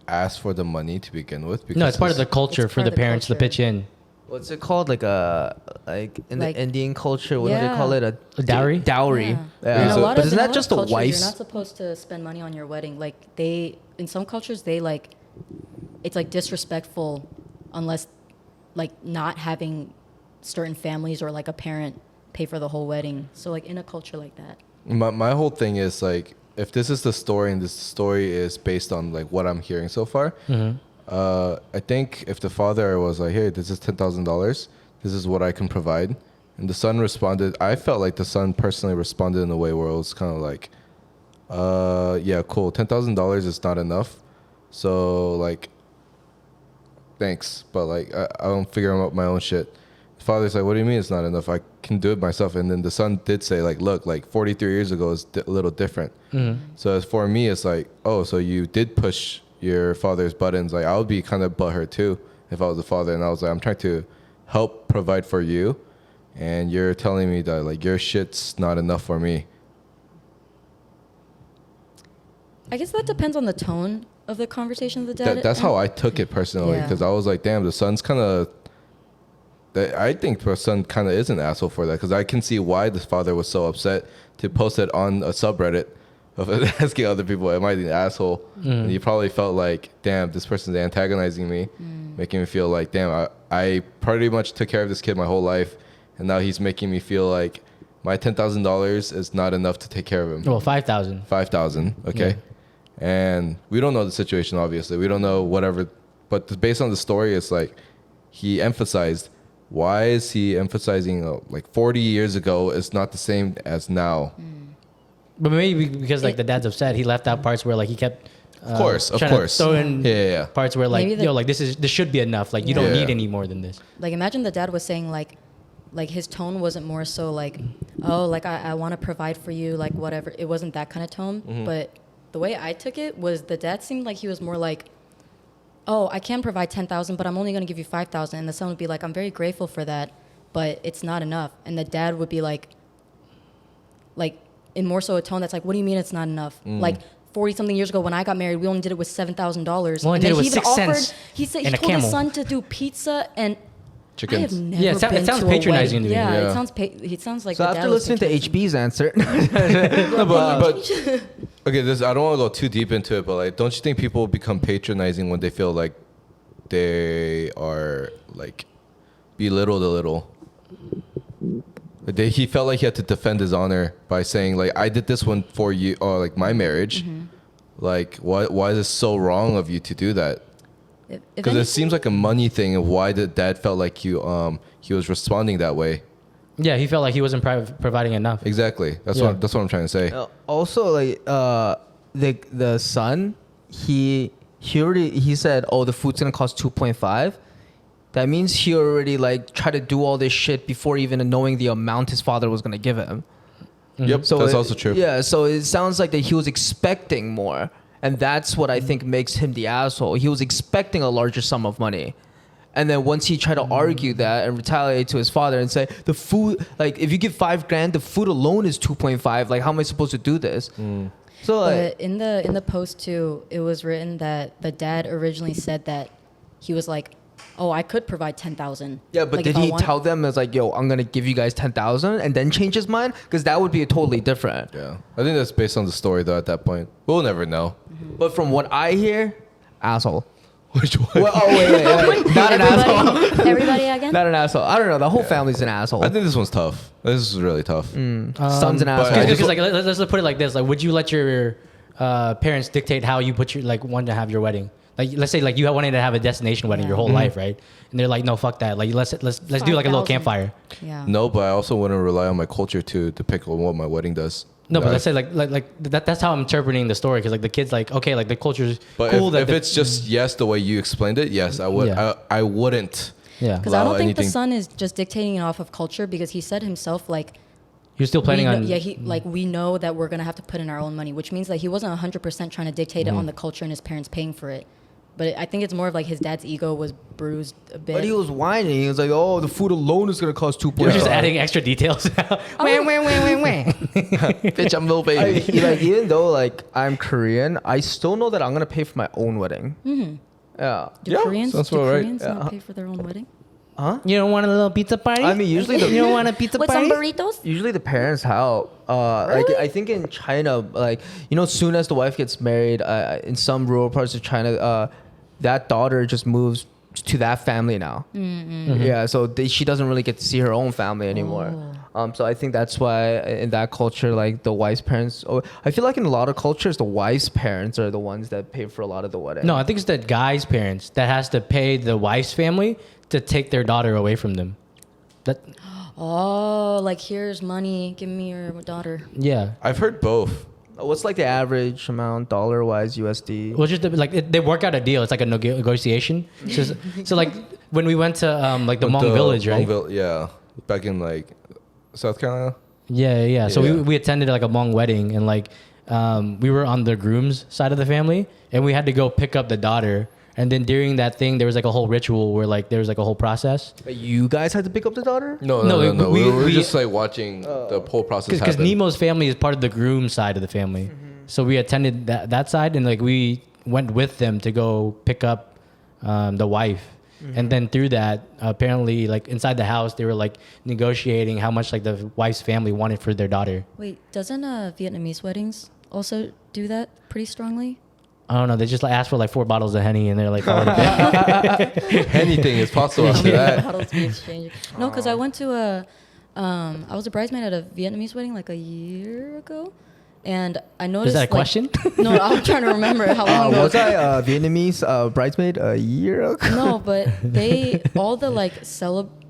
ask for the money to begin with? No, it's part of the It's culture for part the of the parents to culture. pitch in. What's it called? Like in Like- the Indian culture, what do they Yeah. call it? A dowry? Dowry. Yeah. Yeah. In a So- lot but of, isn't in a that lot just of a cultures, wife's? You're not supposed to spend money on your wedding. Like in some cultures, it's like disrespectful unless like not having certain families or like a parent pay for the whole wedding. So like in a culture like that. My whole thing is like, if this is the story and this story is based on like what I'm hearing so far, I think if the father was like, hey, this is $10,000, this is what I can provide, and the son responded, I felt like the son personally responded in a way where it was kind of like, yeah, cool, $10,000 is not enough, so like, thanks, but like I don't figure out my own shit. The father's like, what do you mean it's not enough? I can do it myself. And then the son did say like, look, like 43 years ago is a little different. So as for me, it's like, oh, so you did push your father's buttons. Like I would be kind of butthurt too if I was the father, and I was like, I'm trying to help provide for you, and you're telling me that like your shit's not enough for me. I guess that depends on the tone of the conversation of the dad. That's how I took it personally, Yeah. because I was like, damn, the son's kind of. I think the son kind of is an asshole for that, because I can see why the father was so upset to post it on a subreddit of asking other people, am I the asshole? And he probably felt like, damn, this person's antagonizing me, making me feel like, damn, I pretty much took care of this kid my whole life, and now he's making me feel like my $10,000 is not enough to take care of him. Well, 5,000. 5,000, okay? Yeah. And we don't know the situation, obviously. We don't know whatever, but based on the story, it's like he emphasized. Why is he emphasizing like 40 years ago is not the same as now? But maybe because like the dad's upset, he left out parts where like he kept. Of course. trying to throw in Yeah. parts where like, Maybe yo, like this should be enough. Like you don't Yeah. need any more than this. Like imagine the dad was saying like his tone wasn't more so like, oh, like I want to provide for you, like whatever. It wasn't that kind of tone. But the way I took it was the dad seemed like he was more like, oh, I can provide 10,000, but I'm only going to give you 5,000. And the son would be like, I'm very grateful for that, but it's not enough. And the dad would be like in more so a tone that's like, what do you mean it's not enough? Like 40 something years ago when I got married, we only did it with $7,000. We only did it with 6 cents He said he and a told his camel. son to do pizza and. Chickens. I have never Yeah, it been sounds to a patronizing wedding. to me. Yeah, Yeah. it sounds. He sounds like. So the dad after was listening to patronizing. HB's answer, No, but okay, this I don't want to go too deep into it, but like, don't you think people become patronizing when they feel like they are like belittled a little? Like he felt like he had to defend his honor by saying like, I did this one for you, or like my marriage. Like, why is it so wrong of you to do that? If Because it anything- seems like a money thing of why the dad felt like he was responding that way. Yeah, he felt like he wasn't providing enough. Exactly. That's Yeah. what I'm trying to say. also like the son, he said, oh, the food's gonna cost 2.5. That means he already like tried to do all this shit before even knowing the amount his father was gonna give him. Yep, So that's it- also true. Yeah, so it sounds like that he was expecting more, and that's what I think makes him the asshole. He was expecting a larger sum of money, and then once he tried to argue that and retaliate to his father and say the food, like if you give $5,000, the food alone is 2.5. Like how am I supposed to do this? So like, But in the post too, it was written that the dad originally said that he was like, "Oh, I could provide 10,000." yeah, but Like, did if I he want- tell them as like, yo, I'm gonna give you guys 10,000 and then change his mind? Because that would be a totally different. Yeah, I think that's based on the story though. At that point, we'll never know. But from what I hear, asshole. Which one? Well, oh wait, not an asshole. Everybody again? Not an asshole. I don't know. The whole family's an asshole. I think this one's tough. This is really tough. Son's an but asshole. I just- Because like let's put it like this: like, would you let your parents dictate how you put your like want to have your wedding? Like, let's say like you wanted to have a destination wedding your whole life, right? And they're like, no, fuck that. Like, let's do like a little 5,000. campfire. Yeah. No, but I also wouldn't rely on my culture to depict what my wedding does. No, but Right? let's say like that's how I'm interpreting the story because like the kids like okay like the culture's But cool if that it's just yes the way you explained it, yes, I would. Yeah. I wouldn't. yeah Because I allow don't think the anything- son is just dictating it off of culture because he said himself like he was still planning on we know that we're gonna have to put in our own money, which means that he wasn't 100% trying to dictate it on the culture and his parents paying for it. But I think it's more of like his dad's ego was bruised a bit. But he was whining. He was like, "Oh, the food alone is gonna cost 2.5." we're just adding extra details now. Bitch, I'm little baby. Like even though like I'm Korean, I still know that I'm gonna pay for my own wedding. Yeah. do Yeah, Koreans, sounds do about right. Koreans not Yeah. pay for their own wedding? You don't want a little pizza party? I mean, usually you don't want a pizza With party? some burritos? Usually the parents help. Like I think in China, like soon as the wife gets married, in some rural parts of China, that daughter just moves to that family now. Yeah, so she doesn't really get to see her own family anymore. So I think that's why in that culture, like the wife's parents. Oh, I feel like in a lot of cultures, the wife's parents are the ones that pay for a lot of the wedding. No, I think it's the guy's parents that has to pay the wife's family to take their daughter away from them. That Oh, like here's money, give me your daughter. yeah. I've heard both. What's like the average amount dollar-wise USD? Well, just like they work out a deal. It's like a negotiation. So like when we went to like the With Hmong village, right? Yeah, back in like South Carolina. Yeah. So Yeah. we attended like a Hmong wedding and like we were on the groom's side of the family and we had to go pick up the daughter. And then during that thing, there was like a whole ritual where like there was like a whole process. You guys had to pick up the daughter? No. we- We were we- just like watching the whole process Because happen. Nemo's family is part of the groom side of the family. So we attended that side and like we went with them to go pick up the wife. And then through that, apparently like inside the house, they were like negotiating how much like the wife's family wanted for their daughter. Wait, doesn't Vietnamese weddings also do that pretty strongly? I don't know. They just like asked for like 4 bottles of Henny and they're like, call it a day. Anything is possible after that. Bottles be exchanged. No, because I went to I was a bridesmaid at a Vietnamese wedding like a year ago, and I noticed. Is that a like- question? No, I'm trying to remember how long ago. Was I a Vietnamese bridesmaid a year ago? No, but all the like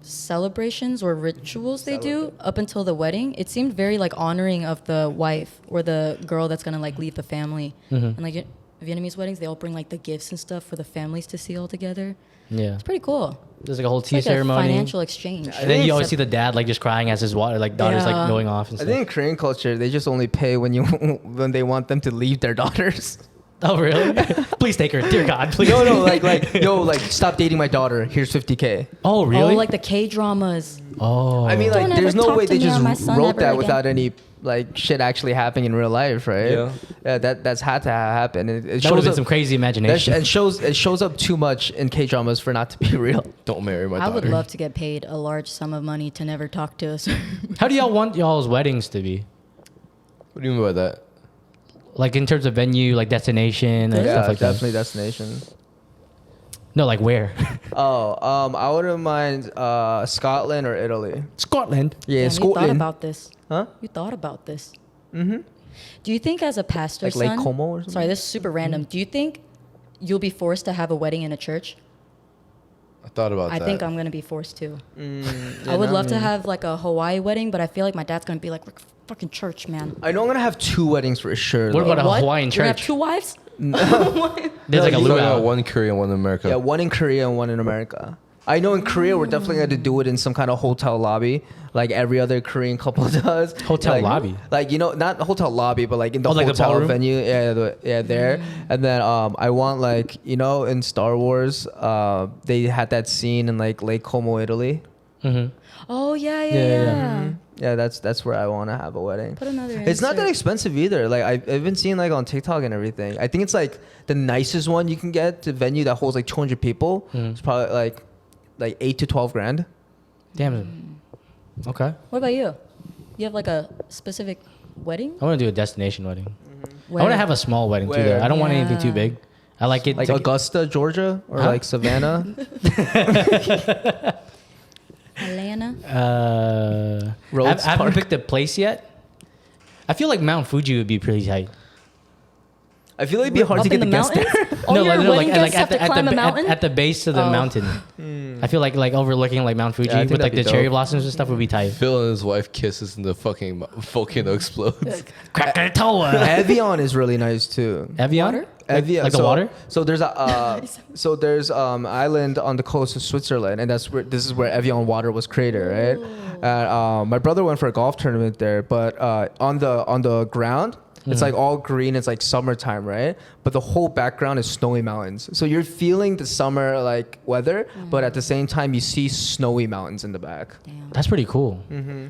celebrations or rituals they do up until the wedding, it seemed very like honoring of the wife or the girl that's gonna like leave the family. And like Vietnamese weddings, they all bring like the gifts and stuff for the families to see all together. Yeah. It's pretty cool. There's like a whole tea It's like ceremony. a financial exchange. And then you always see the dad like just crying as his daughter's like Yeah. going off and I stuff. think in Korean culture, they just only pay when they want them to leave their daughters. Oh really? Please take her, dear God, please. No, like stop dating my daughter. Here's 50K. Oh really? Oh, like the K dramas. oh. I mean, like, Don't there's ever no talk way to they me or my just son wrote ever that again. without any like shit actually happening in real life, right? Yeah. That's had to happen. It That would have shows been up, some crazy imagination. it shows up too much in K dramas for not to be real. Don't marry my I daughter. would love to get paid a large sum of money to never talk to us. How do y'all want y'all's weddings to be? What do you mean by that? Like in terms of venue, like destination and Yeah, stuff like definitely destination. that. No, like where? I wouldn't mind Scotland or Italy. Scotland. Yeah, Damn, Scotland. You thought about this. Huh? You thought about this. Mm-hmm. Do you think as a pastor's Like Lake son, Como or something? sorry, this is super random. Do you think you'll be forced to have a wedding in a church? I thought about I that. think I'm going to be forced to. Yeah, I would no, love to have like a Hawaii wedding, but I feel like my dad's going to be like, we're fucking church, man. I know I'm gonna have 2 weddings for sure. What though. about a What? Hawaiian You're gonna have church? 2 wives? There's like a He's talking about luau. one Korean, one in America. Yeah, one in Korea and one in America. I know in Korea we're definitely going to do it in some kind of hotel lobby, like every other Korean couple does. Hotel Like- lobby? like not hotel lobby, but like in the Oh, like the hotel ballroom? venue. Yeah, there. And then I want like in Star Wars, they had that scene in like Lake Como, Italy. Mm-hmm. Oh, yeah. Yeah. Yeah, that's where I want to have a wedding. Put another It's not that insert. expensive either. Like I've been seeing like on TikTok and everything. I think it's like the nicest one you can get, the venue that holds like 200 people. It's probably like 8 to 12 grand. Damn. Okay. What about you? You have like a specific wedding? I want to do a destination wedding. Where? I want to have a small wedding too. Where? Though. I don't want anything too Yeah. big. I like it Like to- Augusta, Georgia, or Huh? like Savannah. Atlanta? I Rhodes haven't Park. picked a place yet. I feel like Mount Fuji would be pretty tight. I feel like it'd be hard Up to get in the the guests there. mountains? All your wedding guests have to climb a mountain? at the base of the Oh. mountain. I feel like overlooking like Mount Fuji Yeah, I think with like that'd the be cherry dope. blossoms and stuff would be tight. Phil and his wife kisses and the fucking volcano explodes. Krakatoa. Evian is really nice too. Evian? Water? Evian, Like the water? So there's a island on the coast of Switzerland, and this is where Evian water was created, right? And my brother went for a golf tournament there, but on the ground. It's like all green. It's like summertime, right? But the whole background is snowy mountains. So you're feeling the summer like weather, but at the same time you see snowy mountains in the back. Damn. That's pretty cool.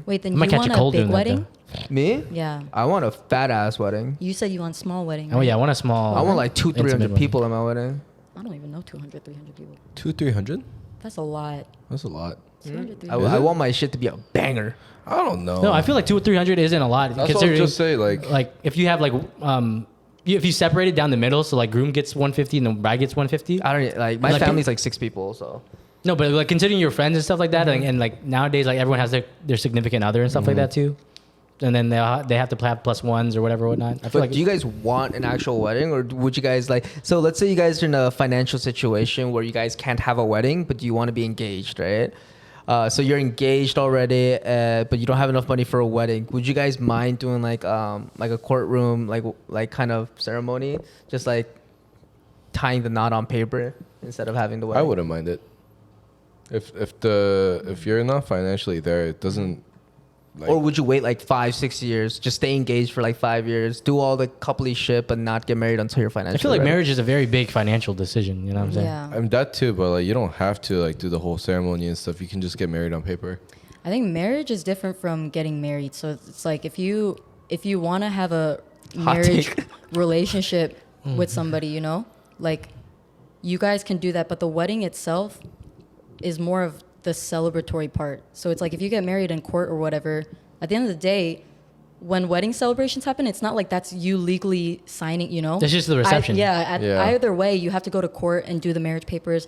Wait, then I might you catch a want a cold big doing that, wedding? Me? Yeah. I want a fat ass wedding. You said you want small wedding. Oh right? yeah, I want a small. I want like 200-300 intimate people at my wedding. I don't even know 200, 300 people. 200-300? That's a lot. That's a lot. 200, I, 300. I want my shit to be a banger. I don't know. No, I feel like 200 or 300 isn't a lot. That's what I considering was just say. Like, if you have if you separate it down the middle, so like groom gets 150 and the bride gets 150. I don't like my Like, family's like 6 people, so No, but like considering your friends and stuff like that, and like nowadays, like everyone has their significant other and stuff like that too, and then they have to have plus ones or whatever whatnot. I feel But like do you guys want an actual wedding, or would you guys like? So let's say you guys are in a financial situation where you guys can't have a wedding, but you want to be engaged, right? So you're engaged already, but you don't have enough money for a wedding. Would you guys mind doing like a courtroom like kind of ceremony, just like tying the knot on paper instead of having the wedding? I wouldn't mind it. If you're not financially there, it doesn't. Like, Or would you wait like 5-6 years, just stay engaged for like 5 years, do all the coupley shit, but not get married until you're financially I feel like ready? marriage is a very big financial decision. You know what I'm saying? Yeah. I'm that too, but like you don't have to like do the whole ceremony and stuff. You can just get married on paper. I think marriage is different from getting married. So it's like if you want to have a Hot marriage take. relationship with somebody, you know, like you guys can do that, but the wedding itself is more of the celebratory part. So it's like if you get married in court or whatever, at the end of the day, when wedding celebrations happen, it's not like that's you legally signing, you know? That's just the reception. Yeah. Yeah. Either way, you have to go to court and do the marriage papers.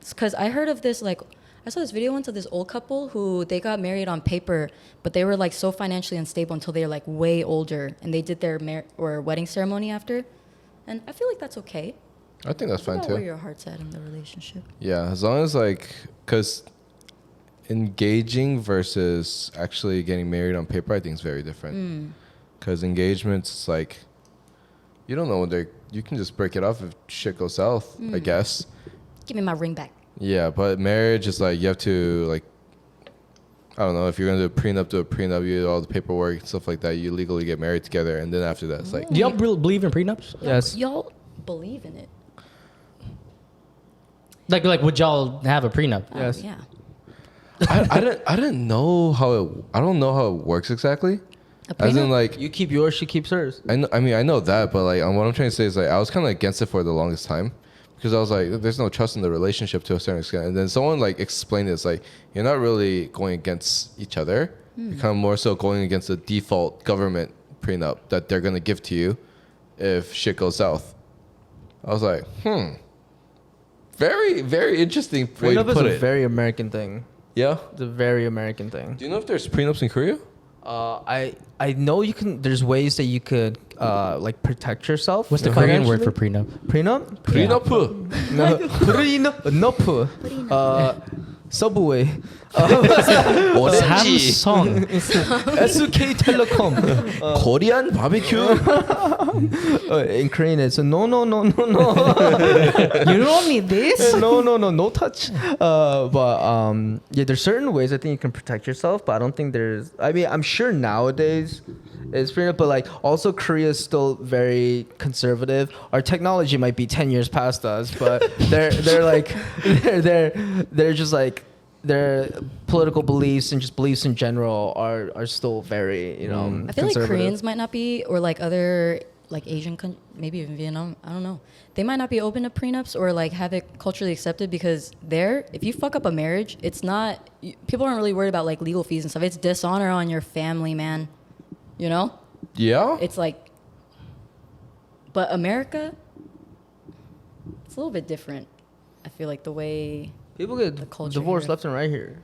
Because I heard of this, like, I saw this video once of this old couple who they got married on paper, but they were like so financially unstable until they were like way older, and they did their wedding ceremony after. And I feel like that's okay. I think that's It's fine about where too. your heart's at in the relationship. Yeah, as long as because engaging versus actually getting married on paper, I think is very different. Because engagements, it's like you don't know when you can just break it off if shit goes south. I guess. Give me my ring back. Yeah, but marriage is like you have to like. I don't know if you're gonna do a prenup, you do all the paperwork and stuff like that. You legally get married together, and then after that, it's like Do y'all believe in prenups? Yes. Y'all believe in it. Like would y'all have a prenup? Yes. Yeah. I didn't know how I don't know how it works exactly. A As in prenup? like You keep yours, she keeps hers. I know, I mean, I know that, but like, what I'm trying to say is like, I was kind of against it for the longest time because I was like, there's no trust in the relationship to a certain extent. And then someone like explained it, it's like, you're not really going against each other. You're kind of more so going against the default government prenup that they're going to give to you if shit goes south. I was like, very, very interesting way to Prenup is put a it. very American thing. Yeah. It's a very American thing. Do you know if there's prenups in Korea? I know you can. There's ways that you could like protect yourself. What's the Korean word for financially. prenup? Prenup? Prenup. No, prenup. Subway. Samsung. SK Telecom. Korean barbecue. In Korean, it's a no. You don't need this. No touch. Yeah, there's certain ways I think you can protect yourself, but I don't think there's. I mean, I'm sure nowadays it's prenup, but like also Korea is still very conservative. Our technology might be 10 years past us, but they're like they're just like their political beliefs and just beliefs in general are still very I feel like conservative. Koreans might not be, or like other like Asian, maybe even Vietnam. I don't know. They might not be open to prenups or like have it culturally accepted because there, if you fuck up a marriage, it's not. People aren't really worried about like legal fees and stuff. It's dishonor on your family, man. You know? Yeah. It's like. But America, it's a little bit different. I feel like the way. People the get culture divorced here. left and right here.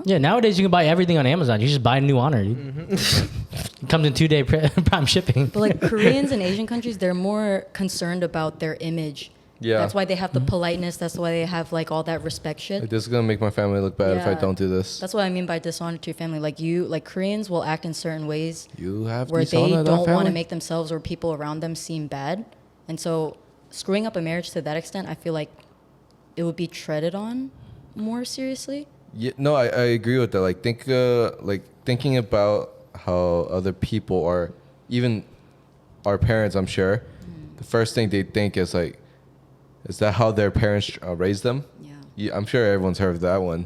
Yeah, nowadays you can buy everything on Amazon. You just buy a new honor. Dude. It comes in 2-day prime shipping. But like Koreans and Asian countries, they're more concerned about their image. Yeah. That's why they have the politeness. That's why they have like all that respect shit. Like, this is gonna make my family look bad if I Yeah. don't do this. That's what I mean by dishonor to your family. Like Koreans will act in certain ways You have where dishonor they that don't want family? to make themselves or people around them seem bad. And so screwing up a marriage to that extent, I feel like it would be treaded on more seriously. Yeah, no, I agree with that. Like thinking about how other people are, even our parents, I'm sure, the first thing they think is like, is that how their parents raised them? Yeah. I'm sure everyone's heard of that one.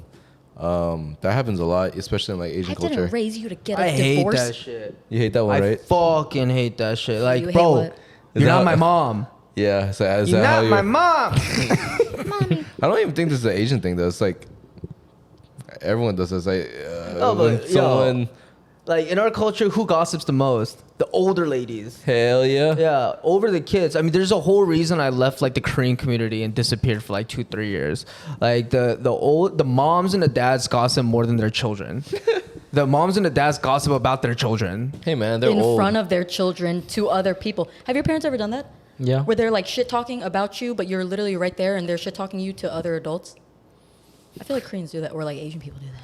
That happens a lot, especially in like Asian I culture. didn't raise you to get a I hate divorce. that shit. You hate that one, I right? fucking hate that shit. Like, You hate bro, what? you're Is not that- my mom. Yeah. So is You're that how not you're? my mom. I don't even think this is an Asian thing though. It's like everyone does this. Like No, when but, yo. someone, Like in our culture, who gossips the most? The older ladies. hell yeah. Yeah, over the kids. I mean, there's a whole reason I left like the Korean community and disappeared for like 2-3 years. Like the moms and the dads gossip more than their children. The moms and the dads gossip about their children. Hey man, they're in old. front of their children to other people. Have your parents ever done that? Yeah. Where they're like shit talking about you, but you're literally right there and they're shit talking you to other adults? I feel like Koreans do that, or like Asian people do that.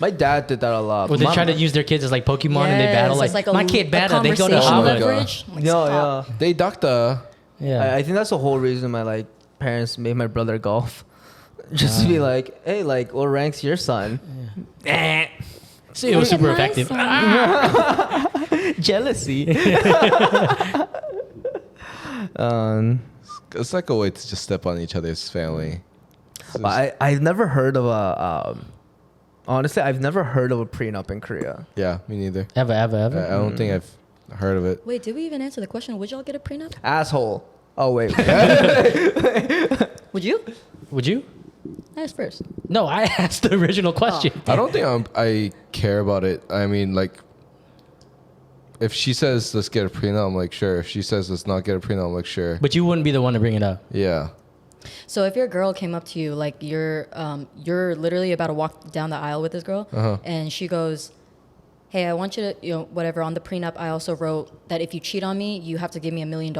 My dad did that a lot. Well, they My- try to use their kids as like Pokemon and they battle Yes, like, it's my kid better. They go to conversation Harvard. leverage. Like, Yeah, stop. yeah. They doctor. Yeah. I think that's the whole reason my like parents made my brother golf. Just to be like, hey, like, what rank's your son? See, it was super My effective. son. Jealousy. It's like a way to just step on each other's family. I've never heard of a. Honestly, I've never heard of a prenup in Korea. Yeah, me neither. Ever. I don't think I've heard of it. Wait, did we even answer the question? Would y'all get a prenup? Asshole. Oh wait. Would you? Would you? I asked first. No, I asked the original question. I don't think I care about it. I mean, like, if she says let's get a prenup, I'm like sure. If she says let's not get a prenup, I'm like sure. But you wouldn't be the one to bring it up. Yeah. So if your girl came up to you, like you're literally about to walk down the aisle with this girl, and she goes, "Hey, I want you to, whatever, on the prenup, I also wrote that if you cheat on me, you have to give me $1 million."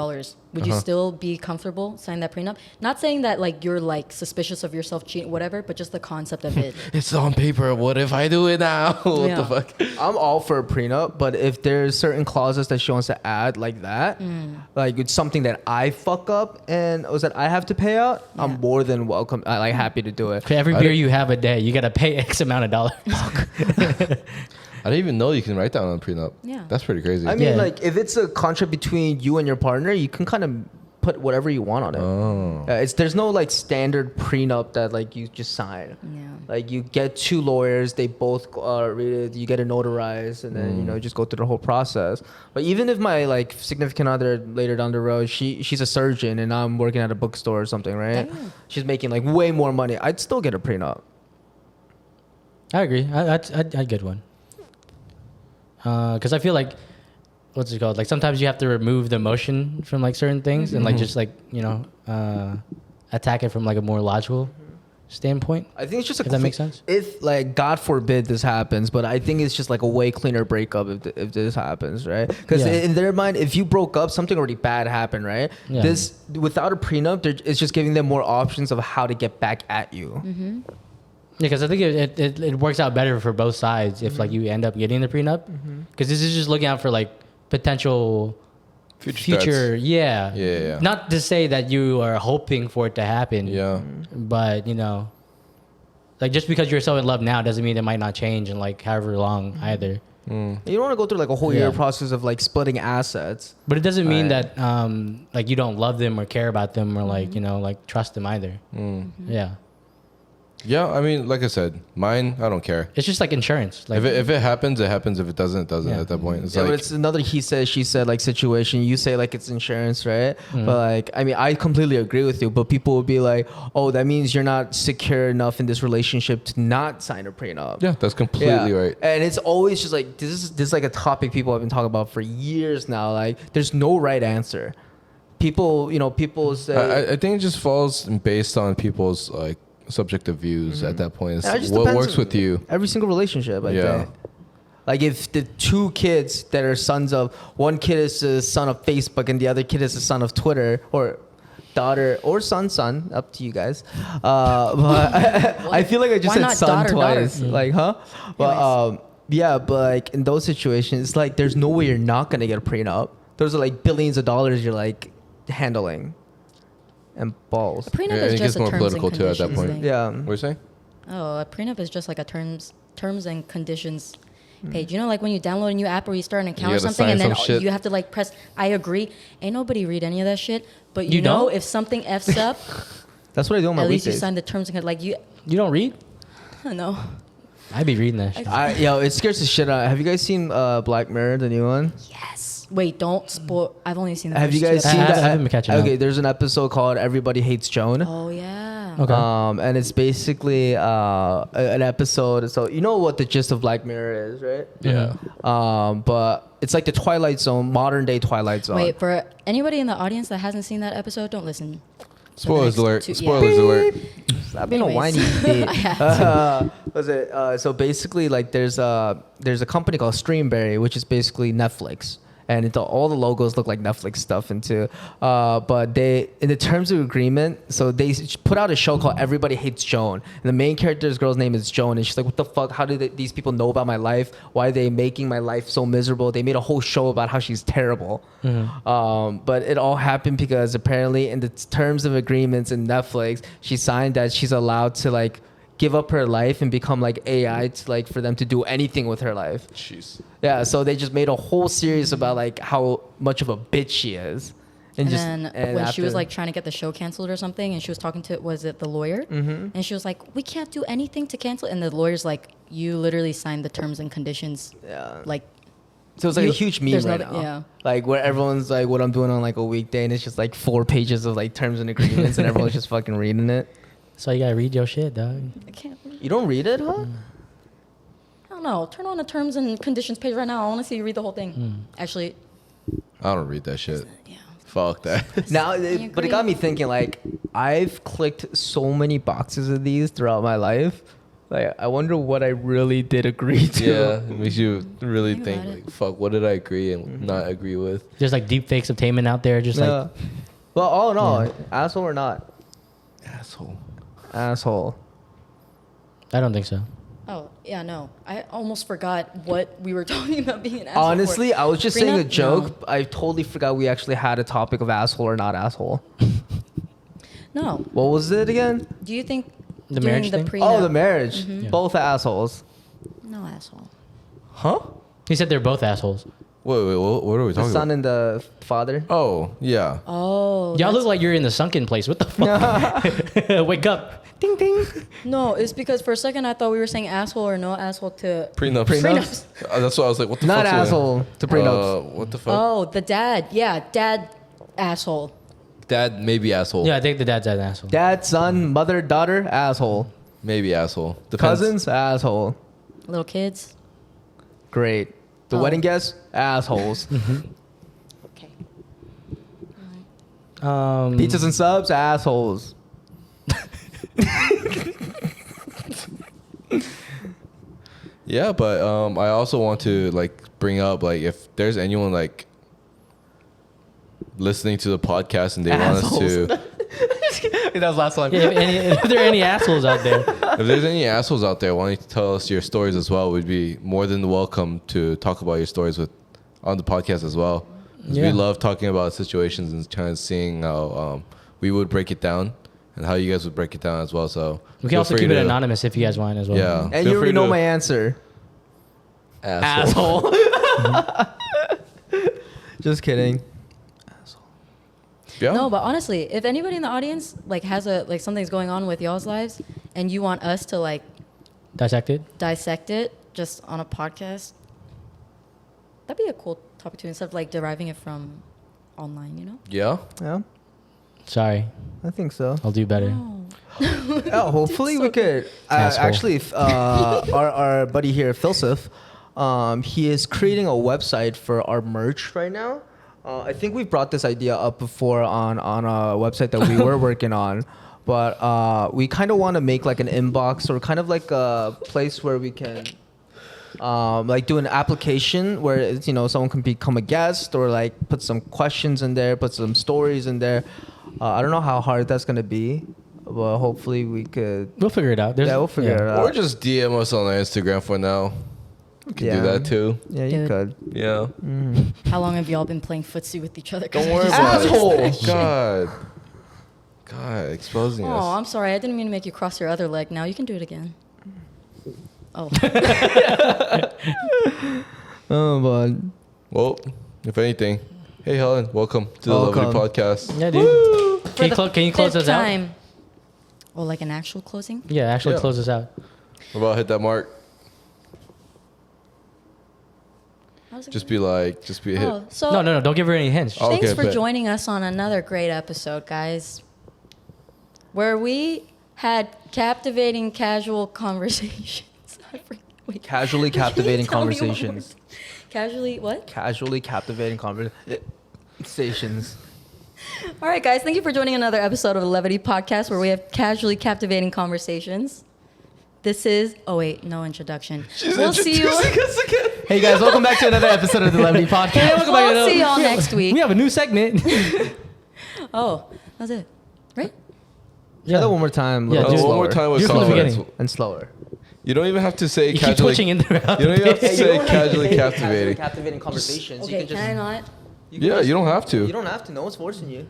Would you still be comfortable signing that prenup? Not saying that like you're like suspicious of yourself cheating, whatever, but just the concept of it. It's on paper. What if I do it now? What Yeah. the fuck? I'm all for a prenup, but if there's certain clauses that she wants to add like that, like it's something that I fuck up and was that I have to pay out, I'm Yeah. more than welcome. I like happy to do it. For every I beer didn't- you have a day, you got to pay X amount of dollars. I didn't even know you can write down on a prenup. Yeah. That's pretty crazy. I mean, Yeah. like if it's a contract between you and your partner, you can kind of put whatever you want on it. Oh. There's no like standard prenup that like you just sign. Yeah. Like you get 2 lawyers, they both read it, you get it notarized, and then you just go through the whole process. But even if my like significant other later down the road, she's a surgeon and I'm working at a bookstore or something, right? Damn. She's making like way more money. I'd still get a prenup. I agree. I'd get one. Because I feel like, what's it called? Like sometimes you have to remove the emotion from like certain things and like just like, attack it from like a more logical standpoint. I think it's just Does that make sense? If like God forbid this happens, but I think it's just like a way cleaner breakup if this happens, right? Because Yeah. in their mind, if you broke up, something already bad happened, right? Yeah. This without a prenup, it's just giving them more options of how to get back at you. Mm-hmm. Because I think it works out better for both sides if like you end up getting the prenup. Because this is just looking out for like potential future. threats. Yeah. Not to say that you are hoping for it to happen. Yeah. But like just because you're so in love now doesn't mean it might not change in like however long either. You don't want to go through like a whole year process of like splitting assets. But it doesn't mean Right. that like you don't love them or care about them or like like trust them either. Yeah. Yeah, I mean, like I said, mine, I don't care. It's just like insurance. Like If it happens, it happens. If it doesn't, it doesn't. Yeah. At that point, it's Yeah, but like it's another he said, she said like situation. You say like it's insurance, right? But like, I mean, I completely agree with you. But people would be like, oh, that means you're not secure enough in this relationship to not sign a prenup. yeah, that's completely right. And it's always just like this is like a topic people have been talking about for years now. Like, there's no right answer. People say I think it just falls based on people's like subjective views at that point. It's Yeah, it just what depends works on with you. every single relationship. I Yeah. think. Like if the 2 kids that are sons of one kid is the son of Facebook and the other kid is the son of Twitter or daughter or son, up to you guys. But I feel like I just Why said not son daughter, twice. daughter? Like, huh? But Anyways. yeah, but like in those situations, it's like there's no way you're not gonna get a prenup. Those are like billions of dollars you're like handling. And balls. A prenup Yeah, is it just gets a more terms and political too at that conditions point. thing. Yeah. What are you saying? Oh, a prenup is just like a terms and conditions page. You know, like when you download a new app or you start an account or gotta something, and sign then some shit. you have to like press I agree. Ain't nobody read any of that shit. But You you know, don't? if something f's up, That's what I do on my at least you weekdays. sign the terms and like you. you don't read? No. I'd be reading that shit. Yo, it scares the shit out. Have you guys seen Black Mirror, the new one? Yes. Wait, don't spoil. I've only seen the Have you first guys two seen I episodes. that? haven't been catching Okay, up. there's an episode called Everybody Hates Joan. Oh yeah. Okay. And it's basically an episode. So you know what the gist of Black Mirror is, right? Yeah. But it's like the Twilight Zone, modern day Twilight Zone. Wait, for anybody in the audience that hasn't seen that episode, don't listen. For the Spoilers next alert. 2 Spoilers alert. Stop being a Anyways. whiny bitch. I have Was it? So basically, like there's a company called Streamberry, which is basically Netflix, and all the logos look like Netflix stuff into. But they, in the terms of agreement, so they put out a show called Everybody Hates Joan, and the main character's girl's name is Joan, and she's like, "What the fuck? How do these people know about my life? Why are they making my life so miserable?" They made a whole show about how she's terrible. But it all happened because apparently, in the terms of agreements in Netflix, she signed that she's allowed to like give up her life and become like AI to like for them to do anything with her life. Jeez. Yeah, so they just made a whole series about like how much of a bitch she is. And just then when she was like trying to get the show canceled or something, and she was talking to, was it the lawyer? Mm-hmm. And she was like, "We can't do anything to cancel." And the lawyer's like, "You literally signed the terms and conditions." Yeah. Like, So it's like you- a huge meme there's right no- now. yeah. Like where everyone's like what I'm doing on like a weekday and it's just like 4 pages of like terms and agreements and everyone's just fucking reading it. So you gotta read your shit, dog. I can't. You don't read it, huh? I don't know. Turn on the terms and conditions page right now. I want to see you read the whole thing. Hmm. Actually, I don't read that shit. yeah. Fuck that. Now, I but it got agree. me thinking. Like, I've clicked so many boxes of these throughout my life. Like, I wonder what I really did agree to. Yeah, it makes you really Think think about it. like, fuck, what did I agree and not agree with? There's like deep fakes of Taman out there, just Yeah. like Well, all in all, asshole or not, Asshole. asshole. I don't think so. Oh yeah, no. I almost forgot what we were talking about being an asshole. Honestly, I was just saying a Prenup? joke. No. I totally forgot we actually had a topic of asshole or not asshole. No. What was it again? Do you think The doing marriage the thing? prenup? Oh, the marriage. Yeah. Both assholes. No asshole. Huh? He said they're both assholes. Wait, what are we The talking son about? and the father. Oh, yeah. Oh. Y'all look that's- like you're in the sunken place. What the fuck? Wake up. Ding ding. No, it's because for a second I thought we were saying asshole or no asshole to. Prenups. Prenups. That's what I was like, what the Not fuck? asshole to prenups. What the fuck? Oh, the dad. Yeah, dad asshole. Dad, maybe asshole. Yeah, I think the dad's an asshole. Dad, son, mother, daughter, asshole. Maybe asshole. Depends. Cousins, asshole. Little kids. Great. The Oh. wedding guests, assholes. Okay. Pizzas and subs, assholes. Yeah, but I also want to like bring up like if there's anyone like listening to the podcast and they want us Assholes. to That was last one. Yeah, if there are any assholes out there, if there's any assholes out there wanting to tell us your stories as well, we'd be more than welcome to talk about your stories on the podcast as well. 'Cause Yeah. We love talking about situations and kind of seeing how we would break it down and how you guys would break it down as well. So we can feel also free keep it to- anonymous if you guys want as well. Yeah. And Feel you already free know to- my answer. asshole. Just kidding. Yeah. No, but honestly, if anybody in the audience like has something's going on with y'all's lives and you want us to like Dissected. dissect it just on a podcast, that'd be a cool topic too, instead of like deriving it from online, you know? Yeah. Yeah, Sorry, I think so. I'll do better. Oh, hopefully we could. Asshole. Actually, our buddy here, Philsif, he is creating a website for our merch right now. I think we've brought this idea up before on a website that we were working on, but we kind of want to make like an inbox or kind of like a place where we can like do an application where it's, someone can become a guest or like put some questions in there, put some stories in there. I don't know how hard that's gonna be, but hopefully we could. We'll figure it out. We'll figure it out. Or just DM us on our Instagram for now. We can do that too. Yeah, you Dude. could. Yeah. How long have y'all been playing footsie with each other? Don't worry about it. God, exposing Oh, us. I'm sorry. I didn't mean to make you cross your other leg. Now you can do it again. Oh. Oh, but Well, if anything, hey Helen, welcome to the Welcome. Levity Podcast. Yeah, dude. For Can you, the can you close fifth us out? time. Oh, like an actual closing? Yeah, actually Yeah. close us out. We're about to hit that mark. How's it Just going? be a hit. Oh, so No, don't give her any hints. Oh, thanks okay, for bet. joining us on another great episode, guys, where we had captivating casual conversations. Wait, casually can you captivating tell me one more conversations. time? Casually what? Casually captivating conversations. All right, guys, thank you for joining another episode of the Levity Podcast, where we have casually captivating conversations. This is. Oh wait, no introduction. We'll see you. Hey guys, welcome back to another episode of the Levity Podcast. We'll see y'all next week. We have a new segment. Oh, that's it, right? Try that one more time. Yeah, little do it One more slower. time with Do it from the confidence. beginning. And slower. You don't even have to say You keep casually. twitching in there. You don't even have to say casually captivating. Captivating conversations. Okay, can I not? Yeah, you don't have to. You don't have to. No one's forcing you.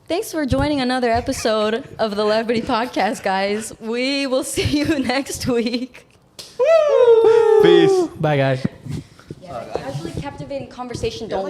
Thanks for joining another episode of the Levity Podcast, guys. We will see you next week. Peace. Bye, guys. Casually captivating conversation. Don't